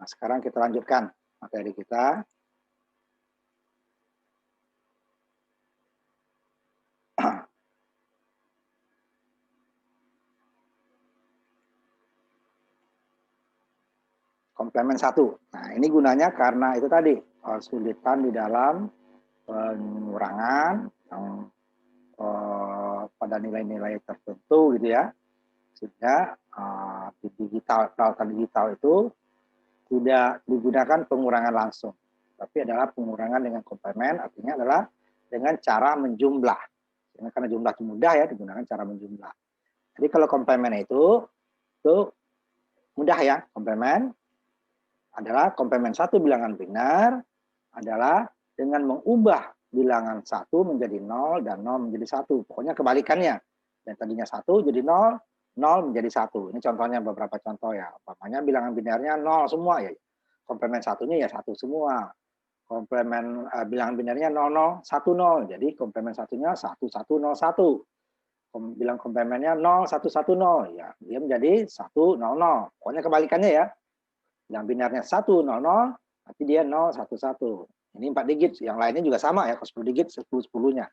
Nah, sekarang kita lanjutkan materi kita. Komplemen 1. Nah, ini gunanya karena itu tadi, kesulitan di dalam pengurangan yang pada nilai-nilai tertentu gitu ya. Sehingga di peralatan digital itu tidak digunakan pengurangan langsung, tapi adalah pengurangan dengan komplemen, artinya adalah dengan cara menjumlah. Karena jumlah itu mudah ya, digunakan cara menjumlah. Jadi kalau komplemen itu mudah ya. Komplemen adalah komplemen satu bilangan benar adalah dengan mengubah bilangan 1 menjadi 0 dan 0 menjadi 1. Pokoknya kebalikannya. Yang tadinya 1 jadi 0, 0 menjadi 1. Ini contohnya beberapa contoh ya. Umpamanya bilangan binarnya 0 semua ya. Komplemen satunya ya 1 semua. Komplemen bilangan binarnya 00, 10. Jadi komplemen satunya 1101. Bilang komplemennya 0110 ya. Dia menjadi 100. Pokoknya kebalikannya ya. Yang binarnya 100, nanti dia 011. Ini 4 digit, yang lainnya juga sama ya, kalau 10 digit 10-10-nya.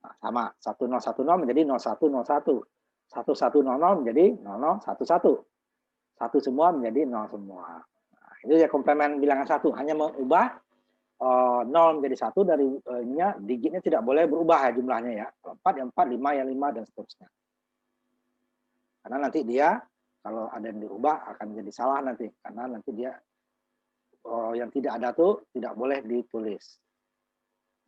Nah, sama, 1010 menjadi 0101. 1100 menjadi 0011. 1 semua menjadi 0 semua. Nah, itu ya komplemen bilangan 1, hanya mengubah 0 menjadi 1 dari digitnya tidak boleh berubah ya jumlahnya ya. Kalau 4 ya 4, 5 ya 5 dan seterusnya. Karena nanti dia kalau ada yang dirubah akan jadi salah nanti, karena nanti dia yang tidak ada tuh tidak boleh ditulis.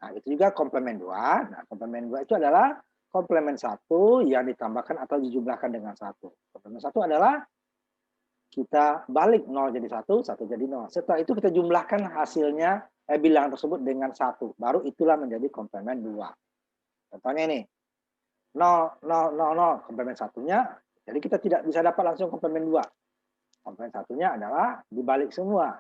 Nah, itu juga komplemen 2. Nah, komplemen 2 itu adalah komplemen 1 yang ditambahkan atau dijumlahkan dengan 1. Komplemen 1 adalah kita balik 0 jadi 1, 1 jadi 0. Setelah itu kita jumlahkan hasilnya, bilangan tersebut dengan 1. Baru itulah menjadi komplemen 2. Contohnya ini, 0, 0, 0, 0, komplemen satunya, jadi kita tidak bisa dapat langsung komplemen 2. Komplemen satunya adalah dibalik semua.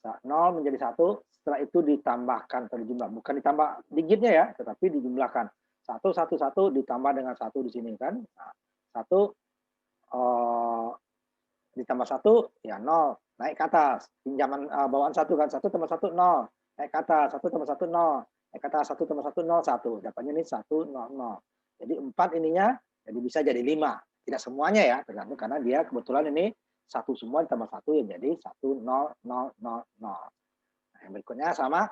0 menjadi 1, setelah itu ditambahkan atau dijumlah. Bukan ditambah digitnya ya, tetapi dijumlahkan. 1, 1, 1 ditambah dengan 1 di sini kan. Nah, 1 ditambah 1 ya 0, naik ke atas. Pinjaman bawaan 1 kan, 1 tambah 1 0, naik ke atas, 1 tambah 1 0, naik ke atas, 1 tambah 1 0, 1. Dapatnya ini 1 0 0. Jadi 4 ininya jadi bisa jadi 5. Tidak semuanya ya, tergantung karena dia kebetulan ini 1 semua ditambah 1 ya jadi 1 0 0 0 0. Nah, yang berikutnya sama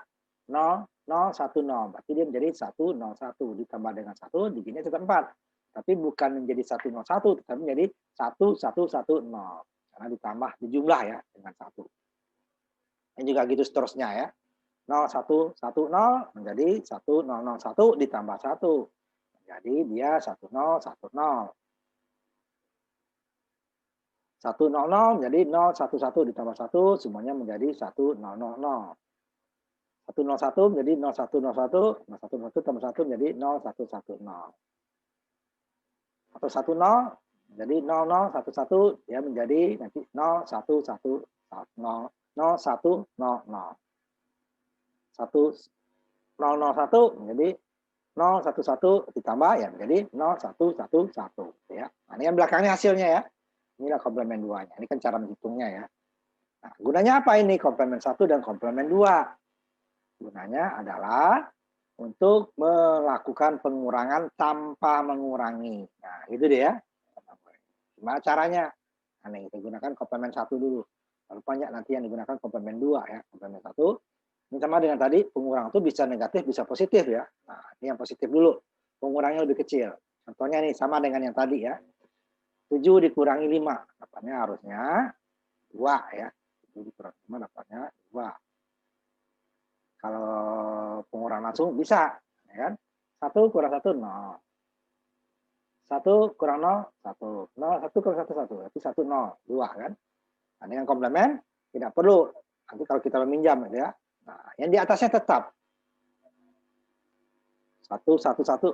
0 0 1 0. Berarti dia menjadi 1 0 1 ditambah dengan 1 digitnya tetap 4. Tapi bukan menjadi 1 0 1 tetapi menjadi 1 1 1 0. Karena ditambah dijumlah ya dengan 1. Ini juga gitu seterusnya ya. 0 1 1 0 menjadi 1 0 0 1 ditambah 1. Jadi dia 1 0 1 0. 1 0 0 menjadi 0 1 1 ditambah 1 semuanya menjadi 1 0 0 0. 1 0 1 menjadi 0 1 0 1, 0 1 0 1 tambah 1 menjadi 0 1 1 0. Atau 1 0 jadi 0 0 1 1 ya menjadi nanti 0 1 1 0 0 1 0 0. 1 0 0 1 menjadi 0 1 1 ditambah ya menjadi 0 1 1 1 ya. Nah, ini yang belakangnya hasilnya ya. Inilah komplemen 2-nya. Ini kan cara menghitungnya ya. Nah, gunanya apa ini komplemen 1 dan komplemen 2? Gunanya adalah untuk melakukan pengurangan tanpa mengurangi. Nah, itu dia ya. Gimana caranya? Nah, nih, kita gunakan komplemen 1 dulu. Lalu banyak nanti yang digunakan komplemen 2 ya. Komplemen 1 ini sama dengan tadi, pengurangan itu bisa negatif, bisa positif ya. Nah, ini yang positif dulu. Pengurangnya lebih kecil. Contohnya nih sama dengan yang tadi ya. 7 dikurangi 5, dapatnya harusnya 2 ya. 7 dikurangi 5 dapatnya 2. Kalau pengurangan langsung bisa, ya kan? 1 kurang 1, 0. 1 kurang 0, 1. 0, 1 kurang 1, 1. Berarti 1, 0, 2 kan? Nah, dengan komplemen tidak perlu. Nanti kalau kita meminjam gitu ya. Nah, yang di atasnya tetap. 1, 1, 1.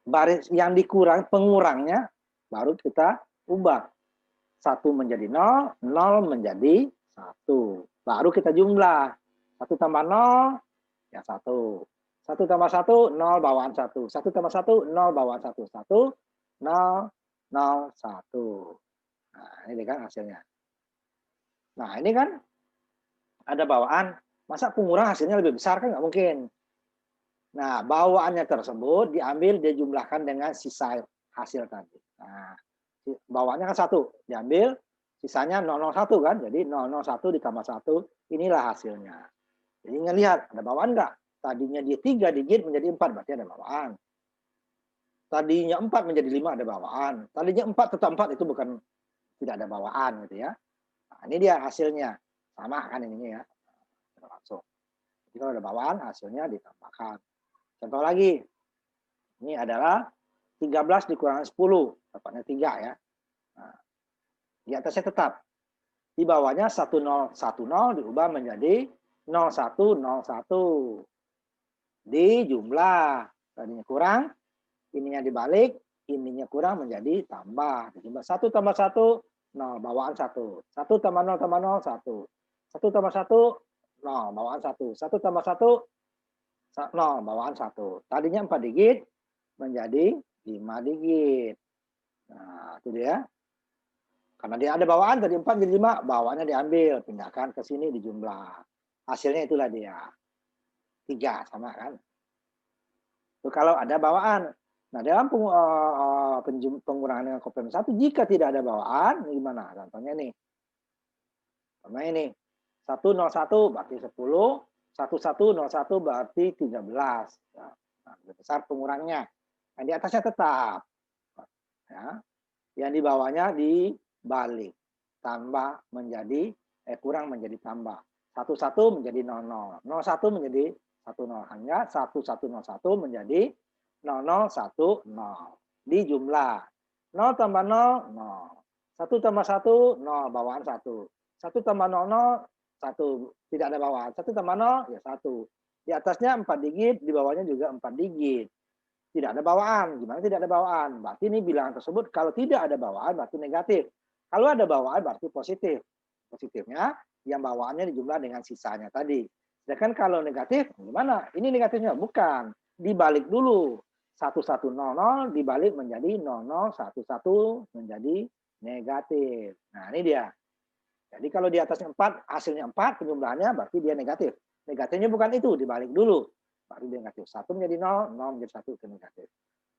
Baris yang dikurang, pengurangnya baru kita ubah. 1 menjadi 0, 0 menjadi 1. Baru kita jumlah. 1 tambah 0, ya 1. 1 tambah 1, 0 bawaan 1. 1 tambah 1, 0 bawaan 1. 1, 0, 0, 1. Nah, ini kan hasilnya. Nah, ini kan ada bawaan, masa pengurangan hasilnya lebih besar kan nggak mungkin. Nah, bawaannya tersebut diambil dijumlahkan dengan sisa hasil tadi. Nah, bawaannya kan 1, diambil sisanya 001 kan, jadi 001 ditambah 1, inilah hasilnya. Jadi ngelihat ada bawaan nggak? Tadinya dia 3 digit menjadi 4, berarti ada bawaan. Tadinya 4 menjadi 5 ada bawaan. Tadinya 4 tetap 4 itu bukan tidak ada bawaan gitu ya. Nah, ini dia hasilnya. Sama kan ininya ya. Langsung. Jadi kalau ada bawaan hasilnya ditambahkan. Contoh lagi, ini adalah 13 dikurangkan 10, dapatnya 3 ya. Nah, di atasnya tetap. Di bawahnya 1010 diubah menjadi 0101. Dijumlah. Tadinya kurang, ininya dibalik, ininya kurang menjadi tambah. Dijumlah 1 tambah 1, 0, bawaan 1. 1 tambah 0 tambah 0, 1. 1 tambah 1, 0, bawaan 1. 1 tambah 1, 0, bawaan 1. Tadinya 4 digit, menjadi 5 digit. Nah, itu dia. Karena dia ada bawaan tadi 4 jadi 5, bawaannya diambil, pindahkan ke sini dijumlah. Hasilnya itulah dia. 3 sama kan? Itu kalau ada bawaan. Nah, dalam pengurangan dengan komplement 1 jika tidak ada bawaan, ini gimana? Contohnya nih. Contohnya ini. 101 berarti 10, 1101 berarti 13. Nah, lebih besar pengurangnya. Nah, di atasnya tetap. Ya. Yang di bawahnya dibalik. Tambah menjadi, kurang menjadi tambah. 11 menjadi 00. 01 menjadi 10. Hanya 1101 menjadi 0010. Dijumlah. 0 tambah 0, 0. 1 tambah 1, 0. Bawaan 1. 1 tambah 00, 1. Tidak ada bawaan. 1 tambah 0, ya 1. Di atasnya 4 digit, di bawahnya juga 4 digit. Tidak ada bawaan. Gimana tidak ada bawaan? Berarti ini bilangan tersebut kalau tidak ada bawaan berarti negatif. Kalau ada bawaan berarti positif. Positifnya yang bawaannya dijumlah dengan sisanya tadi. Sedangkan kalau negatif, gimana? Ini negatifnya bukan. Dibalik dulu. 1100 dibalik menjadi 0011 menjadi negatif. Nah, ini dia. Jadi kalau di atasnya 4, hasilnya 4, penjumlahannya berarti dia negatif. Negatifnya bukan itu, dibalik dulu. Baru dia negatif. 1 menjadi 0, 0 menjadi 1 itu negatif.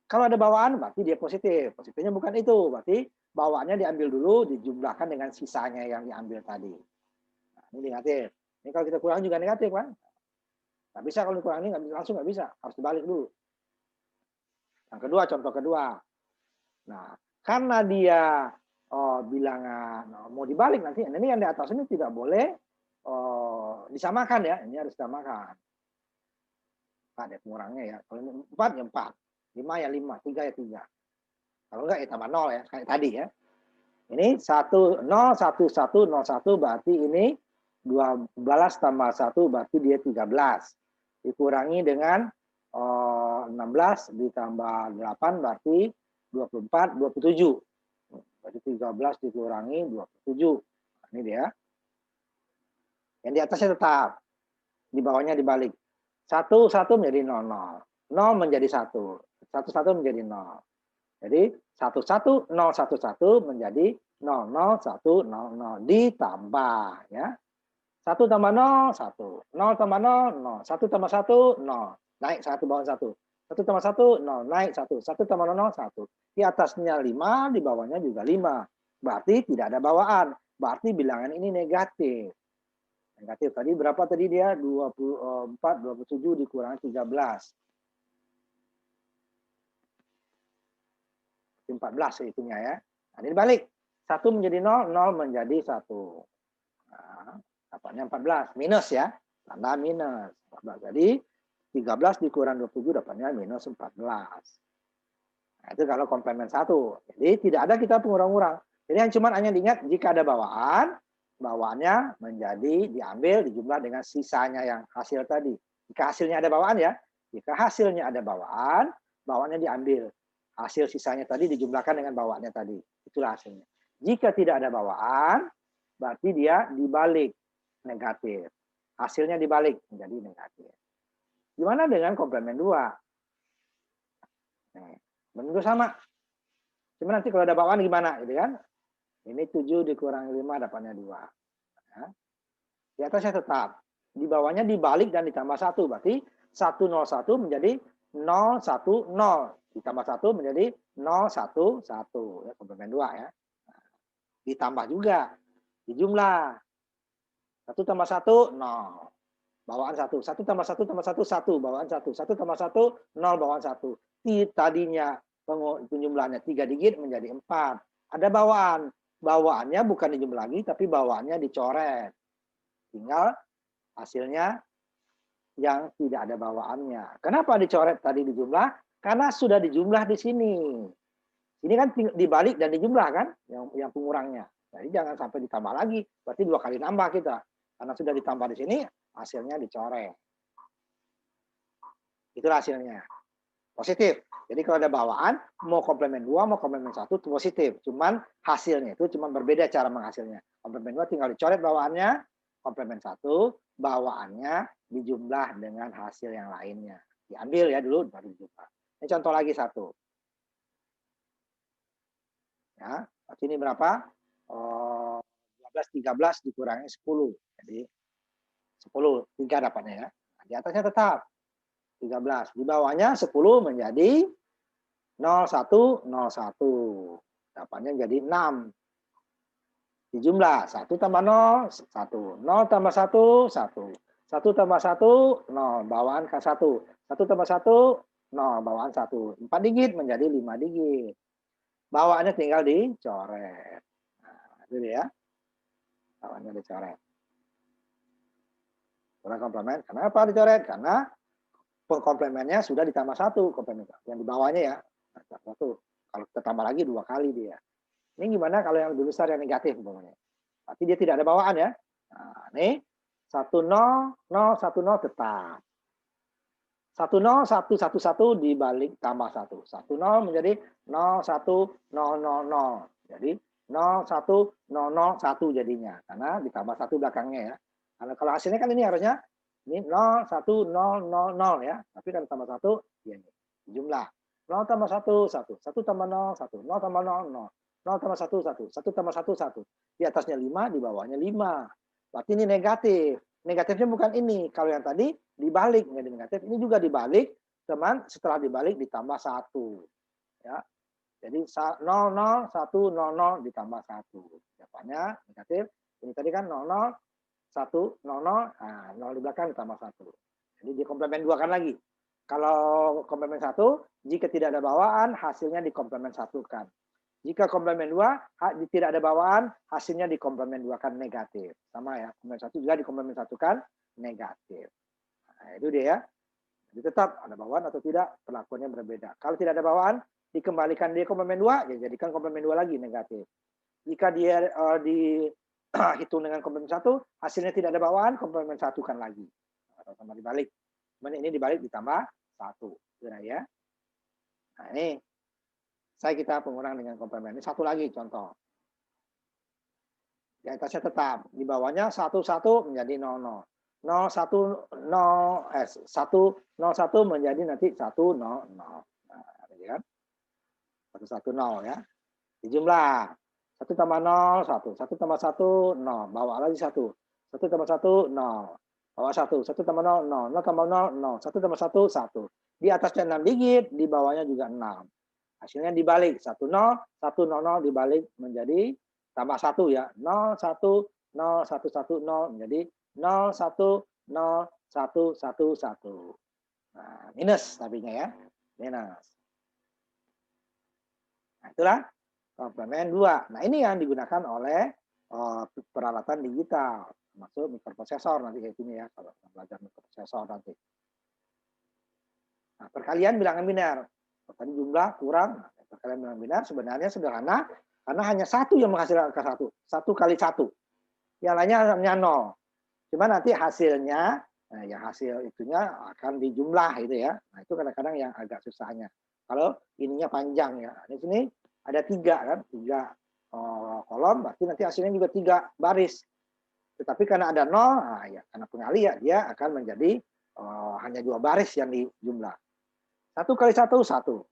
Kalau ada bawaan berarti dia positif. Positifnya bukan itu, berarti bawaannya diambil dulu, dijumlahkan dengan sisanya yang diambil tadi. Nah, ini negatif. Ini kalau kita kurang juga negatif kan? Nggak bisa kalau dikurangi, langsung nggak bisa. Harus dibalik dulu. Yang kedua, contoh kedua. Nah, karena dia bilangan mau dibalik nanti, ini yang di atas ini tidak boleh disamakan ya, ini harus disamakan. 4 ya pengurangnya ya, kalau 4 ya 4, 5 ya 5, 3 ya 3. Kalau enggak ya tambah 0 ya, kayak tadi ya. Ini 1, 0, 1, 1, 0, 1 berarti ini 12 tambah 1 berarti dia 13. Dikurangi dengan 16 ditambah 8 berarti 24, 27. Berarti 13 dikurangi 27. Nah, ini dia. Yang di atasnya tetap, di bawahnya dibalik. 1, 1 menjadi 0, 0. 0 menjadi 1. 1, 1 menjadi 0. Jadi 1, 1, 0, 1, 1 menjadi 0, 0, 1, 0, 0. Ditambah ya. 1 tambah 0, 1. 0 tambah 0, 0. 1 tambah 1, 0. Naik 1 bawah 1. 1 tambah 1, 0. Naik 1. 1 tambah 0, 1. Di atasnya 5, di bawahnya juga 5. Berarti tidak ada bawaan. Berarti bilangan ini negatif. Negatif. Tadi berapa tadi dia? 24, 27 dikurangi 13. 14 itunya ya. Nah, ini balik. 1 menjadi 0, 0 menjadi 1. Nah, dapatnya 14. Minus ya. Tanda minus. 14. Jadi 13 dikurang 27 dapatnya minus 14. Nah, itu kalau komplement 1. Jadi tidak ada kita pengurang-urang. Jadi yang cuma hanya diingat jika ada bawaan, bawaannya menjadi diambil dijumlah dengan sisanya yang hasil tadi. Jika hasilnya ada bawaan ya. Jika hasilnya ada bawaan, bawaannya diambil. Hasil sisanya tadi dijumlahkan dengan bawaannya tadi. Itulah hasilnya. Jika tidak ada bawaan, berarti dia dibalik negatif. Hasilnya dibalik menjadi negatif. Gimana dengan komplement 2? Bentuk sama. Cuma nanti kalau ada bawaan gimana gitu kan? Ini 7 dikurangi 5 dapatnya 2. Ya. Di atasnya tetap. Di bawahnya dibalik dan ditambah 1. Berarti 101 menjadi 010. Ditambah 1 menjadi 011. Ya, komplemen 2 ya. Ditambah juga. Dijumlah. 1 tambah 1, 0. Bawaan 1. 1 tambah 1 tambah 1, 1. Bawaan 1. 1 tambah 1, 0 bawaan 1. Tadinya penjumlahannya 3 digit menjadi 4. Ada bawaan. Bawaannya bukan dijumlah lagi, tapi bawaannya dicoret. Tinggal hasilnya yang tidak ada bawaannya. Kenapa dicoret tadi dijumlah? Karena sudah dijumlah di sini. Ini kan dibalik dan dijumlah kan, yang pengurangnya. Jadi jangan sampai ditambah lagi. Berarti 2 kali nambah kita. Karena sudah ditambah di sini, hasilnya dicoret. Itulah hasilnya. Positif. Jadi kalau ada bawaan, mau komplemen 2, mau komplemen 1, itu positif. Cuman hasilnya itu cuma berbeda cara menghasilnya. Komplemen 2 tinggal dicoret bawaannya, komplemen 1, bawaannya dijumlah dengan hasil yang lainnya. Diambil ya dulu, baru dijumlah. Ini contoh lagi 1. Ya, ini berapa? 12, 13 dikurangi 10. Jadi 10, 3 dapatnya ya. Nah, di atasnya tetap 13. Di bawahnya 10 menjadi 0101. Dapatnya jadi 6. Dijumlah 1 tambah 0, 1. 0 tambah 1, 1. 1 tambah 1, 0. Bawaan ke 1. 1 tambah 1, 0. Bawaan 1. 4 digit menjadi 5 digit. Bawaannya tinggal dicoret. Nah, itu dia. Bawaannya dicoret. Kurang komplemen. Kenapa dicoret? Karena komplemennya sudah ditambah 1 komplemen. Yang di bawahnya ya. 1. Kalau kita tambah lagi 2 kali dia. Ini gimana kalau yang lebih besar yang negatif umpamanya? Berarti dia tidak ada bawaan ya. Nah, nih 10 0 10 tetap. 10111 dibalik tambah 1. 10 menjadi 01000. Jadi 01001 jadinya karena ditambah 1 belakangnya ya. Karena kalau hasilnya kan ini harusnya ini 01000 ya. Tapi kan tambah 1 ya ini. Jumlah 0 tambah 1 1. 1 tambah 0 1. 0 tambah 0 0. 0 tambah 1 1. 1 tambah 1 1. Di atasnya 5, di bawahnya 5. Berarti ini negatif. Negatifnya bukan ini. Kalau yang tadi dibalik menjadi negatif, ini juga dibalik, teman. Setelah dibalik ditambah 1. Ya. Jadi 00100 ditambah 1. Jawabannya negatif. Ini tadi kan 00100, nah 0 di belakang ditambah 1. Jadi dikomplemen 2 kan lagi. Kalau komplemen 1, jika tidak ada bawaan, hasilnya dikomplemen 1 kan. Jika komplemen 2, tidak ada bawaan, hasilnya dikomplemen 2 kan negatif. Sama ya, komplemen 1 juga dikomplemen 1 kan negatif. Nah, itu dia ya. Jadi tetap ada bawaan atau tidak, perlakuannya berbeda. Kalau tidak ada bawaan, dikembalikan dia komplemen 2, ya jadikan komplemen 2 lagi negatif. Jika dia dihitung dengan komplemen 1, hasilnya tidak ada bawaan, komplemen 1 kan lagi. Atau sama dibalik. Ini dibalik ditambah 1. Ya. Nah, ini kita pengurang dengan komplemen. Ini 1 lagi contoh. Di atasnya tetap, di bawahnya 11 menjadi 00. 101 menjadi nanti 100. Nah, kan? 110 ya. Dijumlah. 1 tambah 0, 1. 1 tambah 1, 0. Bawa lagi 1. 1 tambah 1, 0. Bawa 1. 1 tambah 0, 0. 0 tambah 0, 0. 1 tambah 1, 1. Di atasnya 6 digit, di bawahnya juga 6. Hasilnya dibalik 10 100 dibalik menjadi tambah 1 ya 010110 menjadi 010111. Nah, minus tapinya ya. Minus. Nah, itulah komplemen 2. Nah, ini yang digunakan oleh peralatan digital, termasuk mikroprosesor nanti kayak gini ya kalau belajar mikroprosesor nanti. Nah, perkalian bilangan biner. Tadi jumlah kurang, perkalian bilangan biner sebenarnya sederhana karena hanya 1 yang menghasilkan angka 1. 1 kali 1. Yang lainnya hanya 0. Cuma nanti hasilnya, nah yang hasil itunya akan dijumlah gitu ya. Nah, itu kadang-kadang yang agak susahnya. Kalau ininya panjang ya. Di sini ada 3 kan, 3 kolom, berarti nanti hasilnya juga 3 baris. Tetapi karena ada 0, nah ya karena pengali ya dia akan menjadi hanya 2 baris yang dijumlah. 1 kali 1, 1.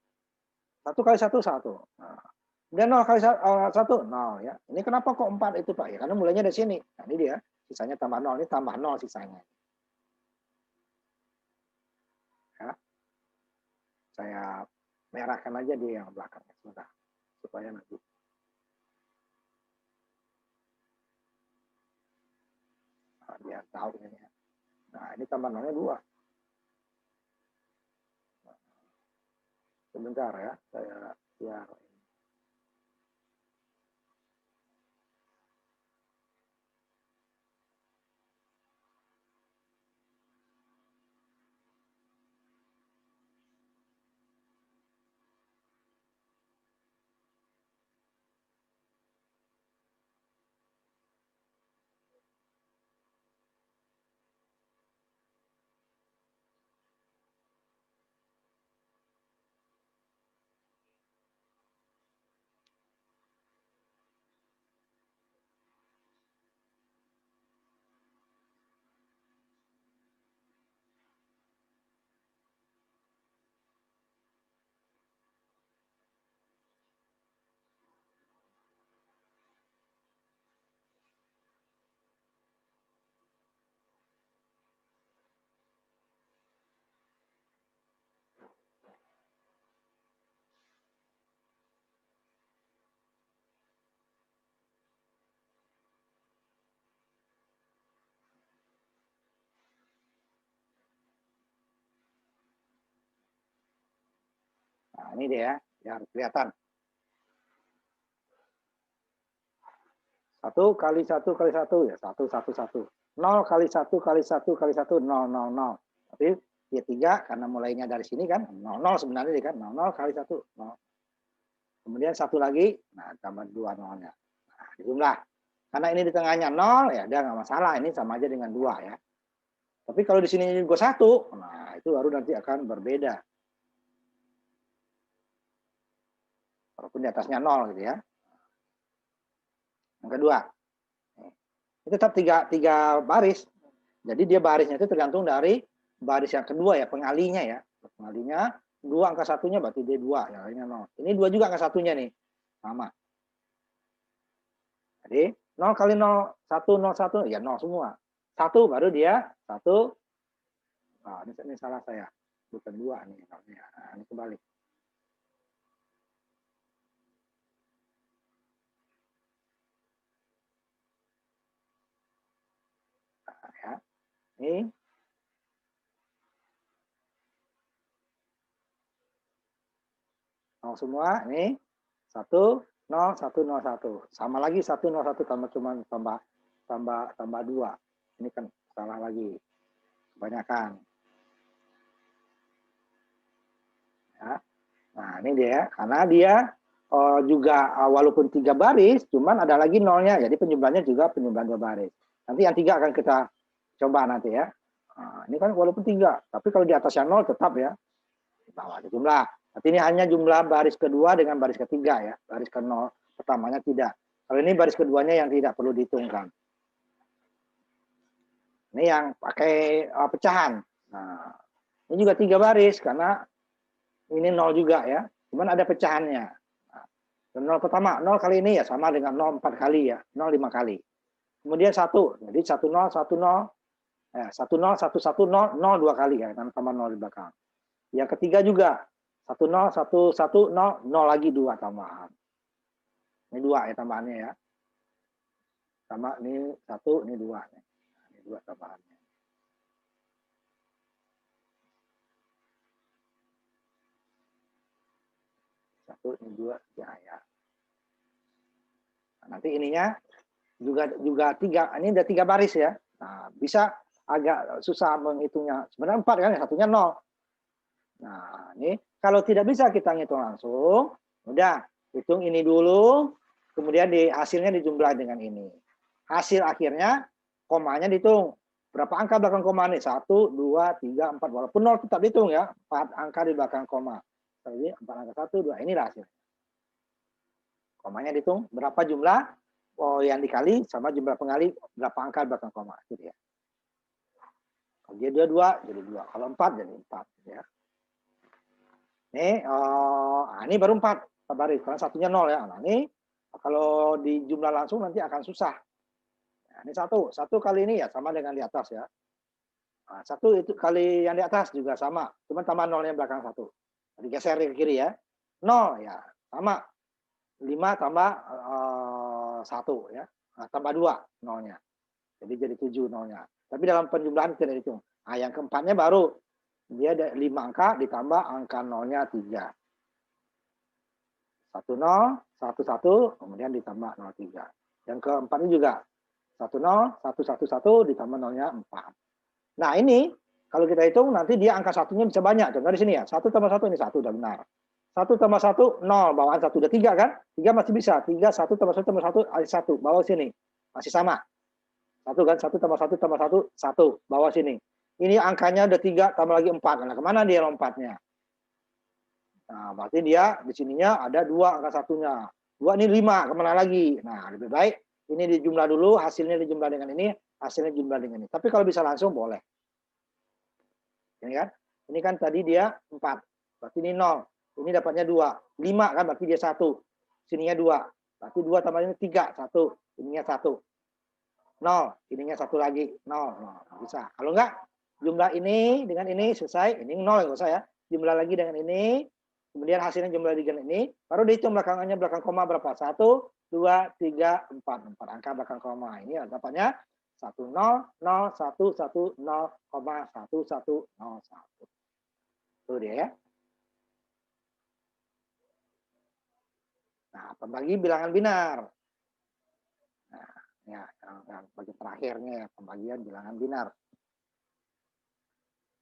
1 kali 1, 1. Nah, kemudian 0 kali 1, 0 ya. Ini kenapa kok 4 itu Pak? Ya karena mulainya dari sini. Nah, ini dia. sisanya tambah 0, ini tambah 0 sisanya. Ya. Saya merahkan aja di yang belakangnya sebentar, supaya nanti. Nah, biar tahu ini ya. Nah, ini tambah 0-nya 2. Sebentar ya, saya biar nah, ini dia ya, biar kelihatan. 1 kali 1 kali 1 ya 1 1 1. 0 kali 1 kali 1 kali 1 0 0 0. Tapi ya 3 karena mulainya dari sini kan 0 0 sebenarnya kan 0 0 kali 1 0. Kemudian 1 lagi, nah tambah 2 nolnya. Nah, dijumlah. Karena ini di tengahnya 0 ya udah nggak masalah, ini sama aja dengan 2 ya. Tapi kalau di sini juga 1, nah itu baru nanti akan berbeda. Walaupun di atasnya 0 gitu ya. Yang kedua, ini tetap tiga baris. Jadi dia barisnya itu tergantung dari baris yang kedua ya, pengalinya ya. Pengalinya 2 angka satunya berarti dia 2, ya ini 0. Ini 2 juga angka satunya nih. Sama. Jadi 0 kali 0, 1, 0, 1, ya 0 semua. 1 baru dia 1. Nah, ini salah saya. Bukan 2 nih. Nah, ini kembali. Nah, ya. Ini nol semua, ini 1 0 1 0 1. Sama lagi 1 0 1 tambah cuma tambah 2. Ini kan salah lagi. Kebanyakan. Ya. Nah, ini dia karena dia juga walaupun 3 baris, cuman ada lagi nolnya. Jadi penjumlahnya juga penjumlahan 2 baris. Nanti yang 3 akan kita coba nanti ya. Nah, ini kan walaupun 3, tapi kalau di atasnya 0 tetap ya. Di bawah ada jumlah. Tapi ini hanya jumlah baris kedua dengan baris ketiga ya. Baris ke 0 pertamanya tidak. Kalau ini baris keduanya yang tidak perlu dihitungkan. Ini yang pakai pecahan. Nah, ini juga 3 baris karena ini 0 juga ya. Cuman ada pecahannya. Nah, 0 pertama, 0 kali ini ya sama dengan 0 4 kali ya. 0 5 kali. Kemudian 1. Jadi 1 0 1 0 1 0 1 1 0 0 2 kali ya, tambah 0 di belakang. Yang ketiga juga 1 0 1 1 0 0 lagi 2 tambahan. Ini 2 ya tambahannya ya. Sama ini 1, ini 2 nih. Ini 2 tambahannya. Satu, ini 2 ya. Nah, nanti ininya juga 3, ini ada 3 baris ya. Nah, bisa agak susah menghitungnya. Sebenarnya 4 kan, satunya 0. Nah, ini kalau tidak bisa kita ngitung langsung, udah hitung ini dulu, kemudian hasilnya dijumlah dengan ini. Hasil akhirnya komanya dihitung. Berapa angka belakang koma nih? 1, 2, 3, 4. Walaupun 0 tetap dihitung ya. 4 angka di belakang koma. Jadi 4 angka 1, 2. Inilah hasilnya. Komanya dihitung. Berapa jumlah yang dikali sama jumlah pengali berapa angka di belakang koma. Gitu ya. Kalau dia 2, jadi 2. Kalau 4, jadi 4. Ya. Ini baru 4 baris. Karena satunya 0 ya. Nah, ini kalau di jumlah langsung nanti akan susah. Nah, ini 1 kali ini ya sama dengan di atas ya. Nah, 1 itu kali yang di atas juga sama, cuma tambah nolnya belakang 1. Digeser ke kiri ya. 0 ya, sama. 5 tambah 1 ya. Nah, tambah 2 nolnya. Jadi jadi 7 nolnya. Tapi dalam penjumlahan tidak dihitung. Nah, yang keempatnya baru dia ada 5 angka ditambah angka nolnya 3. 10, 11, kemudian ditambah 03. Yang keempatnya juga 10, 111 ditambah nolnya 4. Nah, ini kalau kita hitung nanti dia angka satunya bisa banyak. Contoh di sini ya, 1 tambah 1 ini 1 udah benar. 1 tambah 1 0, bawaan 1 udah 3 kan? 3 masih bisa. 3 1 tambah 1 tambah 1 ada 1, bawah sini. Masih sama. 1 kan, 1 tambah 1 tambah 1 1, bawah sini. Ini angkanya udah 3 tambah lagi 4. Nah, kemana dia lompatnya? Nah, berarti dia di sininya ada 2 angka satunya. 2 ini 5, kemana lagi? Nah, lebih baik ini dijumlah dulu, hasilnya dijumlah dengan ini, hasilnya jumlah dengan ini. Tapi kalau bisa langsung boleh. Ini kan tadi dia 4, berarti ini 0. Ini dapatnya 2. 5 kan berarti dia 1. Sininya 2. Berarti 2 tambahnya 3, 1. Ininya 1. 0, ininya 1 lagi, 0. Bisa. Kalau enggak, jumlah ini dengan ini selesai, ini 0 enggak usah ya. Jumlah lagi dengan ini, kemudian hasilnya jumlah dengan ini, baru dihitung belakangannya belakang koma berapa? 1, 2, 3, 4. 4 angka belakang koma. Ini dapatnya 1, 0, 0, 1, 1, 0, 1, 1, 0, 1. Itu dia ya. Nah, pembagi bilangan binar. Nah, ya, yang bagian terakhirnya ya, pembagian bilangan binar.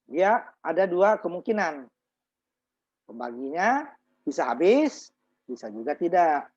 Dia ada 2 kemungkinan. Pembaginya bisa habis, bisa juga tidak.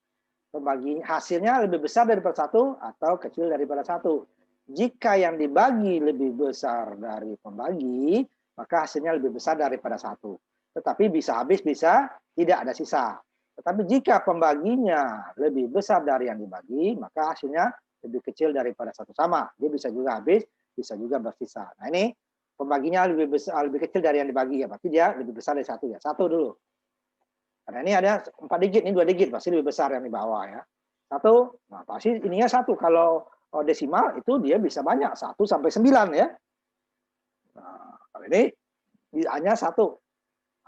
Pembagi hasilnya lebih besar daripada 1 atau kecil daripada 1. Jika yang dibagi lebih besar dari pembagi, maka hasilnya lebih besar daripada 1. Tetapi bisa habis, bisa tidak ada sisa. Tetapi jika pembaginya lebih besar dari yang dibagi, maka hasilnya lebih kecil daripada 1 sama. Dia bisa juga habis, bisa juga bersisa. Nah, ini pembaginya lebih besar, lebih kecil dari yang dibagi ya. Berarti dia lebih besar dari 1 ya. 1 dulu. Karena ini ada 4 digit, ini 2 digit, pasti lebih besar yang di bawah ya. 1, nah pasti ininya 1. Kalau desimal itu dia bisa banyak, 1 sampai 9 ya. Nah, kalau ini hanya 1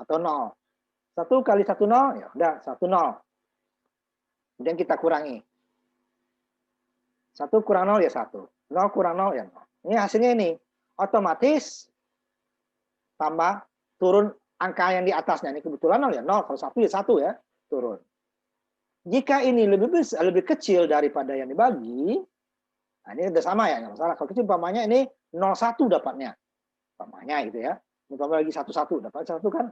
atau 0. 1 kali 1 0, ya udah 1 0. Kemudian kita kurangi. 1 kurang 0 ya 1. 0 kurang 0 ya 0. Ini hasilnya ini. Otomatis tambah turun angka yang di atasnya. Ini kebetulan 0 ya 0. Kalau 1 ya 1 ya. Turun. Jika ini lebih besar, lebih kecil daripada yang dibagi, nah ini udah sama ya, nggak masalah. Kalau kecil umpamanya ini 0,1 dapatnya. Umpamanya gitu ya. Umpamanya lagi 1,1, dapat 1 kan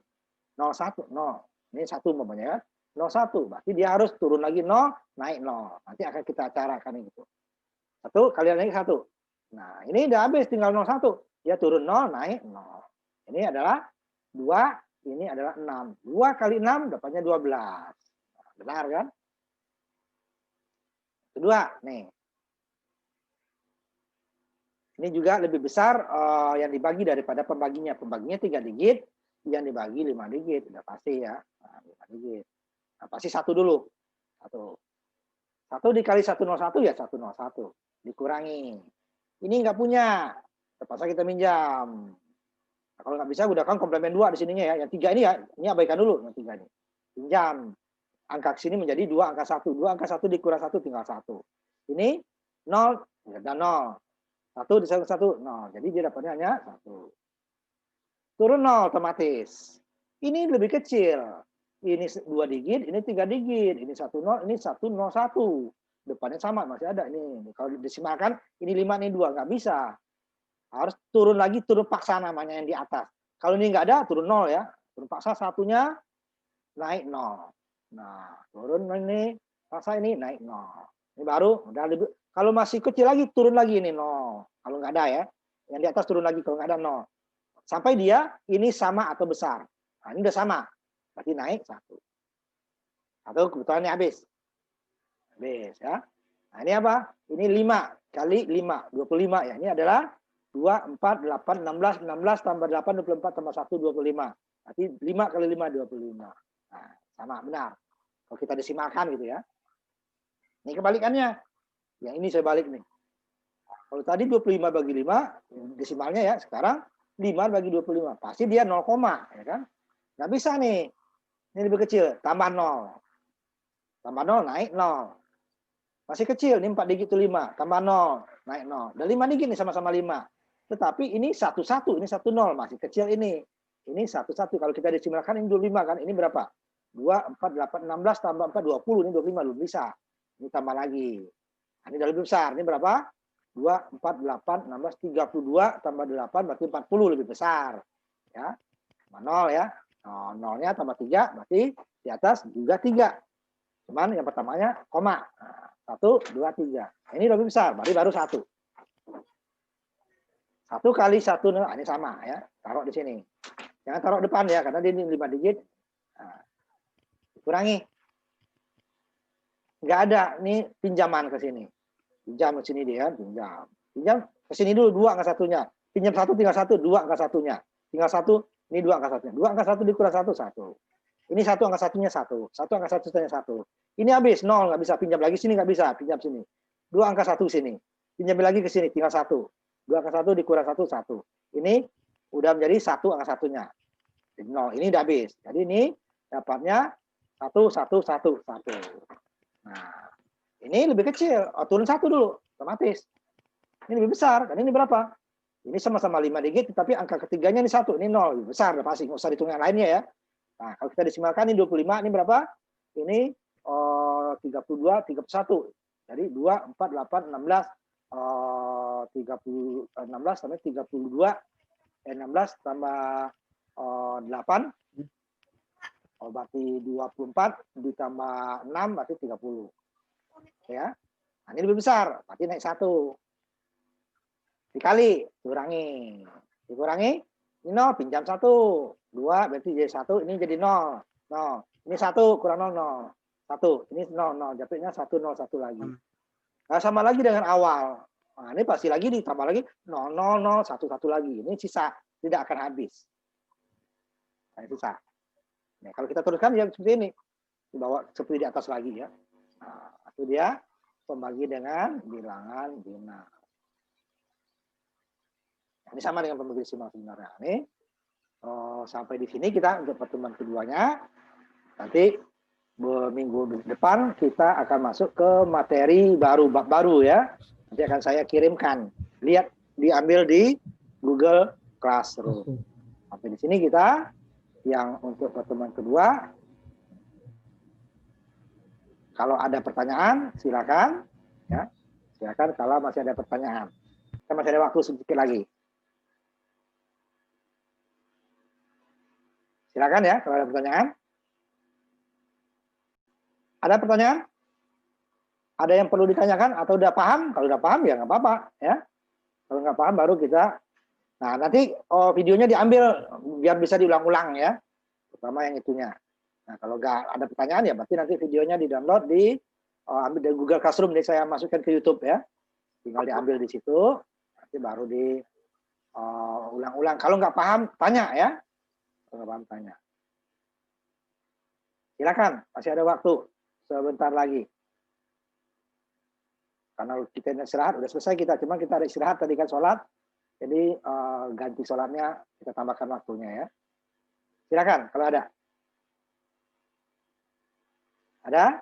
0,1, 0. Ini 1 umpamanya kan. 0,1, berarti dia harus turun lagi 0, naik 0. Nanti akan kita carakan itu. 1 kali lagi 1. Nah, ini udah habis tinggal 0,1. Dia turun 0, naik 0. Ini adalah 2, ini adalah 6. 2 kali 6 dapatnya 12. Nah, benar kan? Kedua, nih. Ini juga lebih besar yang dibagi daripada pembaginya. Pembaginya 3 digit, yang dibagi 5 digit. Udah pasti ya. Nah, 5 digit. Nah, pasti 1 dulu. 1. 1 dikali 101 ya 101. Dikurangi. Ini nggak punya. Terpaksa kita minjam. Nah, kalau nggak bisa, gunakan komplemen 2 di sininya ya. Yang 3 ini ya, ini abaikan dulu yang 3 ini. Pinjam. Angka sini menjadi 2 angka 1. 2 angka 1 dikurang 1 tinggal 1. Ini 0, ada 0. 1 disangkut 1, 0. Jadi dia dapatnya hanya 1. Turun 0 otomatis. Ini lebih kecil. Ini 2 digit, ini 3 digit. Ini 1 0, ini 1 0 1. Depannya sama, masih ada ini. Kalau didesimalkan, ini 5, ini 2. Nggak bisa. Harus turun lagi, turun paksa namanya yang di atas. Kalau ini nggak ada, turun 0 ya. Turun paksa satunya, naik 0. Nah, turun ini, paksa ini, naik 0. Ini baru, udah lebih. Kalau masih kecil lagi, turun lagi ini 0. Kalau nggak ada ya. Yang di atas turun lagi, kalau nggak ada 0. Sampai dia ini sama atau besar. Nah, ini udah sama. Berarti naik 1. Atau kebetulan ini habis. Habis ya. Nah, ini apa? Ini 5 kali 5, 25 ya. Ini adalah 2, 4, 8, 16, 16 tambah 8, 24 tambah 1, 25. Berarti 5 kali 5, 25. Nah, sama, benar. Kalau kita desimalkan gitu ya. Ini kebalikannya. Yang ini saya balik nih. Kalau tadi 25 bagi 5, desimalnya ya, sekarang 5 bagi 25. Pasti dia 0, ya kan? Nggak bisa nih. Ini lebih kecil, tambah 0. Tambah 0, naik 0. Masih kecil, ini 4 digit itu 5. Tambah 0, naik 0. Dan 5 digit nih sama-sama 5. Tetapi ini 1, ini 1, 0. Masih kecil ini. Ini 1, kalau kita desimalkan ini 25 kan. Ini berapa? 2, 4, 8, 16 tambah 4, 20. Ini 25, belum bisa. Ini tambah lagi. Nah, ini udah lebih besar. Ini berapa? 2, 4, 8, 16, 32 tambah 8 berarti 40 lebih besar. Ya. Tambah 0 ya. Nolnya tambah 3 berarti di atas juga 3. Cuman yang pertamanya koma. Nah, 1, 2, 3. Ini lebih besar, berarti baru 1. 1 kali 1, nah, ini sama ya. Taruh di sini. Jangan taruh depan ya, karena ini 5 digit. Nah, kurangi. Nggak ada, ini pinjaman ke sini. Pinjam ke sini dia, pinjam. Pinjam ke sini dulu, 2 angka satunya. Pinjam 1 tinggal 1, 2 angka satunya. Tinggal 1, ini 2 angka satunya. 2 angka 1 dikurang 1, 1. Ini 1 angka satunya 1. 1 angka satunya 1. Ini habis, 0, nggak bisa. Pinjam lagi sini, nggak bisa. Pinjam sini. 2 angka 1 sini. Pinjam lagi ke sini, tinggal 1. 2 angka 1 dikurang 1, 1. Ini udah menjadi 1 angka satunya. 0. Ini udah habis. Jadi ini dapatnya 1, 1, 1, 1. Nah, ini lebih kecil. Turun 1 dulu, otomatis. Ini lebih besar. Dan ini berapa? Ini sama-sama 5 digit, tapi angka ketiganya ini 1. Ini 0. Lebih besar, udah pasti. Nggak usah dihitung yang lainnya ya. Nah, kalau kita desimalkan ini 25, ini berapa? Ini 32, 31. Jadi 2, 4, 8, 16, 30, 16 sampai 32, 16 tambah 8, berarti 24 ditambah 6 berarti 30. Ya. Nah, ini lebih besar, berarti naik 1. Dikali, dikurangi, ini 0, pinjam 1. 2 berarti jadi 1, ini jadi 0. 0. Ini 1 kurang 0, 0. 1, ini 0, 0. Jatuhnya 1, 0, 1 lagi. Nah, sama lagi dengan awal. Nah, ini pasti lagi ditambah lagi 0, 0, 0, 1, 1 lagi. Ini sisa, tidak akan habis. Nah, sisa. Nah, kalau kita teruskan ya seperti ini. Dibawa seperti di atas lagi ya. Nah, itu dia pembagi dengan bilangan bina. Ini sama dengan pembagi desimal sebenarnya. Ini sampai di sini kita untuk pertemuan keduanya. Nanti minggu depan kita akan masuk ke materi baru, bab baru ya. Nanti akan saya kirimkan. Lihat, diambil di Google Classroom. Sampai di sini kita yang untuk pertemuan kedua. Kalau ada pertanyaan, silakan. Ya, silakan kalau masih ada pertanyaan. Kita masih ada waktu sedikit lagi. Silakan ya, kalau ada pertanyaan. Ada pertanyaan? Ada yang perlu ditanyakan atau udah paham? Kalau udah paham ya nggak apa-apa ya. Kalau nggak paham baru kita. Nah, nanti videonya diambil biar bisa diulang-ulang ya. Terutama yang itunya. Nah, kalau nggak ada pertanyaan ya berarti nanti videonya di-download ambil dari Google Classroom, jadi saya masukkan ke YouTube ya. Tinggal diambil di situ, nanti baru ulang-ulang. Kalau nggak paham, tanya ya. Kalau nggak paham, tanya. Silakan, masih ada waktu sebentar lagi. Karena kita istirahat, udah selesai kita. Cuma kita ada istirahat tadi kan sholat. Jadi ganti sholatnya, kita tambahkan waktunya ya. Silakan, kalau ada. Ada?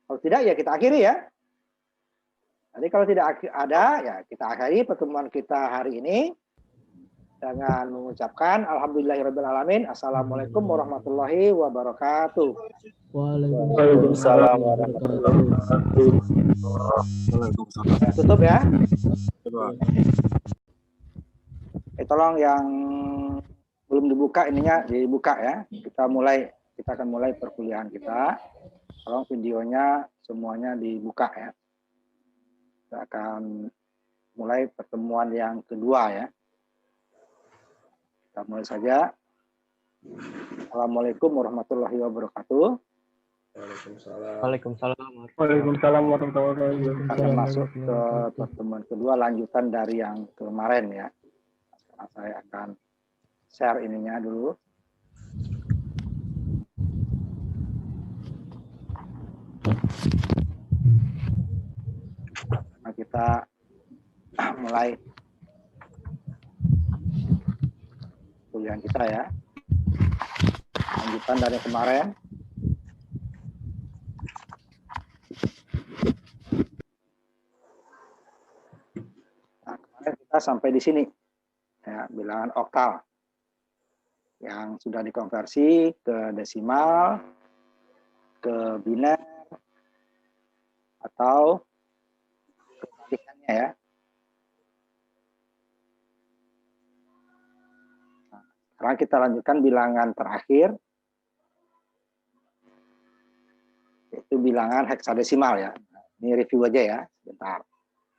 Kalau tidak, ya kita akhiri ya. Jadi kalau tidak ada, ya kita akhiri pertemuan kita hari ini dengan mengucapkan Alhamdulillahirrahmanirrahim. Assalamualaikum warahmatullahi wabarakatuh. Waalaikumsalam warahmatullahi wabarakatuh. Tutup ya. Tolong yang belum dibuka ininya dibuka ya. Kita akan mulai perkuliahan kita. Tolong videonya semuanya dibuka ya. Kita akan mulai pertemuan yang kedua ya. Kita mulai saja. Assalamualaikum warahmatullahi wabarakatuh. Waalaikumsalam. Waalaikumsalam warahmatullahi wabarakatuh. Akan masuk ke pertemuan kedua lanjutan dari yang kemarin ya. Sekarang saya akan share ininya dulu. Nah, kita mulai kuliah kita ya. Lanjutan dari kemarin. Nah, kemarin kita sampai di sini. Ya, bilangan oktal. Yang sudah dikonversi ke desimal, ke biner, atau kebalikannya ya. Nah, sekarang kita lanjutkan bilangan terakhir, yaitu bilangan heksadesimal ya. Ini review aja ya, sebentar.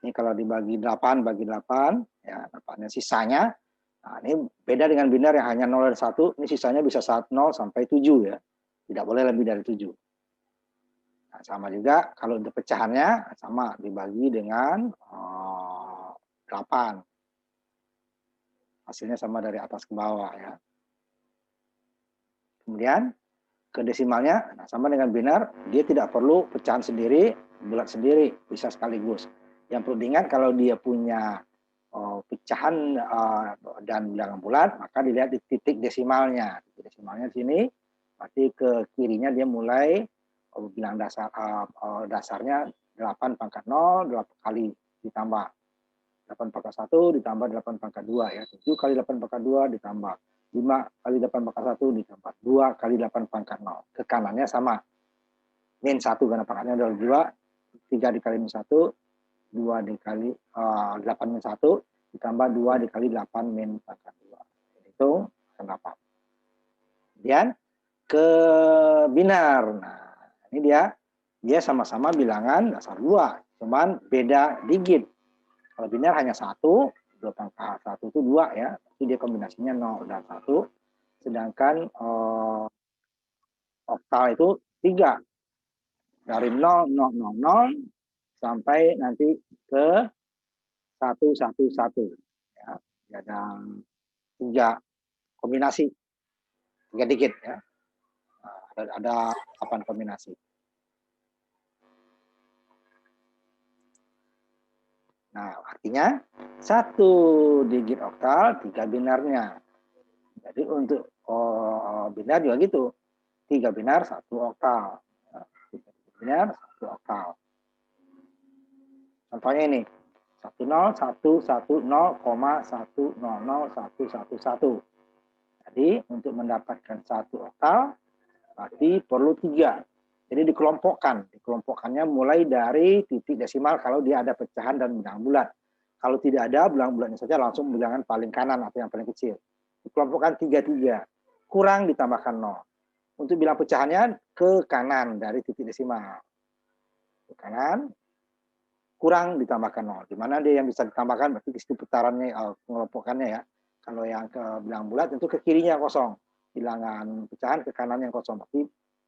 Ini kalau dibagi 8, bagi 8, ya, dapatnya sisanya. Nah, ini beda dengan biner yang hanya 0 dan 1, ini sisanya bisa 0 sampai 7 ya. Tidak boleh lebih dari 7. Nah, sama juga kalau untuk pecahannya, sama dibagi dengan 8. Hasilnya sama dari atas ke bawah ya. Kemudian ke desimalnya, nah sama dengan biner, dia tidak perlu pecahan sendiri, bulat sendiri, bisa sekaligus. Yang perlu diingat kalau dia punya pecahan dan bilangan bulat, maka dilihat di titik desimalnya. Titik desimalnya di sini, berarti ke kirinya dia mulai bilang dasarnya 8 pangkat 0, 8 kali ditambah 8 pangkat 1 ditambah 8 pangkat 2 ya. 7 kali 8 pangkat 2 ditambah 5 kali 8 pangkat 1 ditambah 2 kali 8 pangkat 0. Ke kanannya sama. Min 1 karena pangkatnya adalah 2, 3 dikali min 1, 2 dikali 8 min 1 ditambah 2 dikali 8 min pangkat 2. Itu akan dapat. Kemudian ke binar. Nah, ini dia sama-sama bilangan dasar 2, cuman beda digit. Kalau binar hanya 1, 2 pangkat 1 itu 2 ya, jadi dia kombinasinya 0 dan 1. Sedangkan oktal itu 3. Dari 0, 0, 0, 0 sampai nanti ke 1, 1, 1. Ya, ada 3 kombinasi, 3 digit ya. Ada 8 kombinasi. Nah, artinya 1 digit oktal, 3 binarnya. Jadi untuk binar juga gitu. 3 binar, 1 oktal. 3 binar, 1 oktal. Contohnya ini. 10110,1001111. Jadi untuk mendapatkan 1 oktal, berarti perlu 3. Jadi dikelompokkannya mulai dari titik desimal kalau dia ada pecahan dan bilangan bulat. Kalau tidak ada, bilangan bulatnya saja langsung bilangan paling kanan atau yang paling kecil. Dikelompokkan 3, kurang ditambahkan 0. Untuk bilang pecahannya ke kanan dari titik desimal. Ke kanan, kurang ditambahkan 0. Di mana dia yang bisa ditambahkan, berarti di situ putarannya, pengelompokannya ya. Kalau yang ke bilangan bulat, tentu ke kirinya kosong. Bilangan pecahan ke kanan yang kosong. Berarti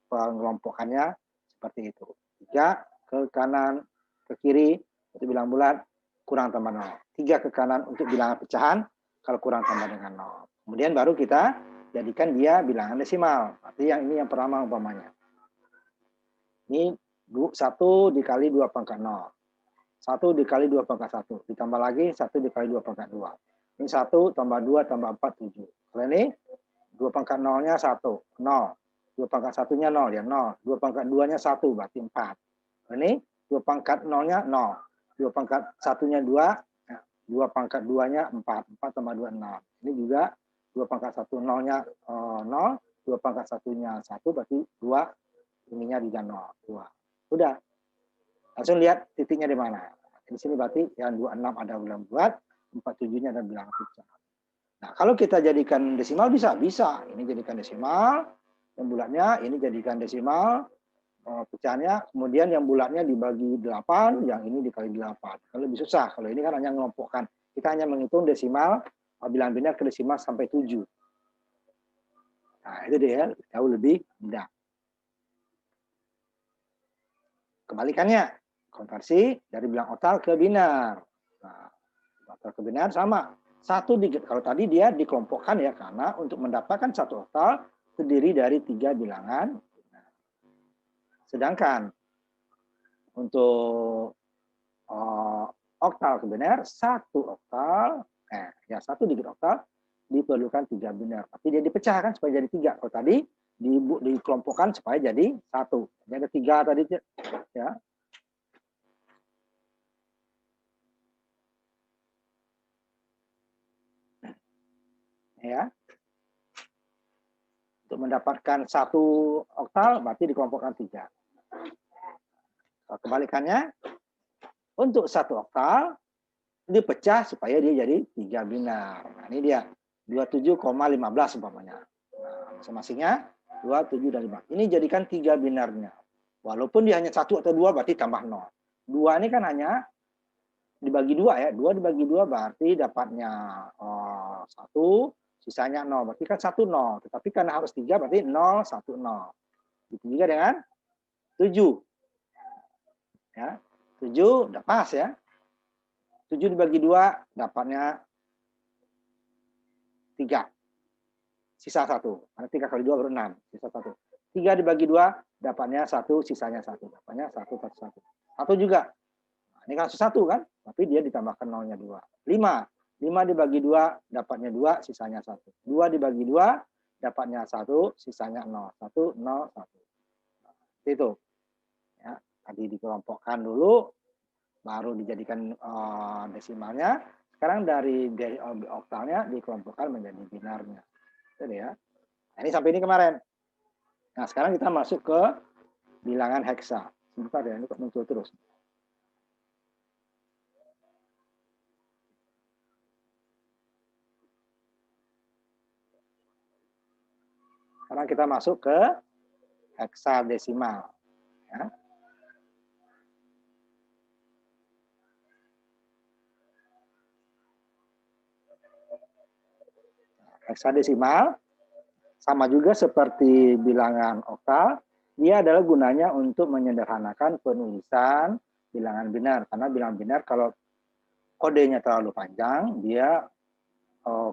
pengelompokannya seperti itu. 3 ke kanan, ke kiri, untuk bilangan bulat, kurang tambah 0. 3 ke kanan untuk bilangan pecahan, kalau kurang tambah dengan 0. Kemudian baru kita jadikan dia bilangan desimal. Berarti yang ini yang pertama umpamanya. Ini 1 dikali 2 pangkat 0. 1 dikali 2 pangkat 1. Ditambah lagi 1 dikali 2 pangkat 2. Ini 1 tambah 2 tambah 4, 7. Kalau ini 2 pangkat 0-nya 1, 0. 2 pangkat 1-nya 0, ya 0. 2 pangkat 2-nya 1, berarti 4. Ini 2 pangkat 0-nya 0. 2 pangkat 1-nya 2, 2 pangkat 2-nya 4. 4 tambah 2, 6. Ini juga 2 pangkat 1 0-nya 0. 2 pangkat 1-nya 1, berarti 2. Ininya juga 0. 2. Udah. Langsung lihat titiknya di mana. Di sini berarti yang 26 ada bilangan bulat, 47-nya ada bilangan pecahan. Nah, kalau kita jadikan desimal bisa. Ini jadikan desimal, yang bulatnya ini jadikan desimal, pecahannya, kemudian yang bulatnya dibagi 8, yang ini dikali 8. Kalau lebih susah, kalau ini kan hanya mengelompokkan. Kita hanya menghitung desimal, bilangan binar ke desimal sampai 7. Nah, itu dia, jauh lebih mudah. Kebalikannya, konversi dari bilangan oktal ke binar. Nah, oktal ke binar sama. 1 digit. Kalau tadi dia dikelompokkan ya, karena untuk mendapatkan 1 oktal terdiri dari 3 bilangan. Sedangkan untuk oktal ke biner, 1 oktal, ya 1 digit oktal diperlukan 3 biner. Tapi dia dipecahkan supaya jadi 3. Kalau tadi dikelompokkan supaya jadi 1. Jadi ada 3 tadi ya. Ya. Untuk mendapatkan 1 oktal berarti dikelompokkan 3. Kebalikannya, untuk 1 oktal dipecah supaya dia jadi 3 biner. Nah, ini dia 27,15 umpamanya. Nah, masing-masingnya 27 dan 5. Ini jadikan 3 binernya. Walaupun dia hanya 1 atau 2 berarti tambah 0. 2 ini kan hanya dibagi 2 ya. 2 dibagi 2 berarti dapatnya 1, sisanya 0. Berarti kan 1 0. Tetapi karena harus 3 berarti 0 1 0. Itu juga dengan 7. Ya. 7 udah pas ya. 7 dibagi 2 dapatnya 3. Sisa 1. Karena 3 kali 2 baru 6. Sisa 1. 3 dibagi 2 dapatnya 1, sisanya 1. Dapatnya 1, 1, 1. 1 juga. Nah, ini kan 1 kan? Tapi dia ditambahkan 0-nya 2. 5. 5 dibagi 2 dapatnya 2, sisanya 1. 2 dibagi 2 dapatnya 1, sisanya 0. 1, 0, 1. Nah, itu. Ya, tadi dikelompokkan dulu, baru dijadikan desimalnya. Sekarang dari oktalnya dikelompokkan menjadi binarnya. Jadi ya. Nah, ini sampai ini kemarin. Nah, sekarang kita masuk ke bilangan heksa. Sebentar ya, ini kok muncul terus. Sekarang kita masuk ke heksadesimal. Ya. Heksadesimal sama juga seperti bilangan oktal, dia adalah gunanya untuk menyederhanakan penulisan bilangan binar. Karena bilangan binar kalau kodenya terlalu panjang, dia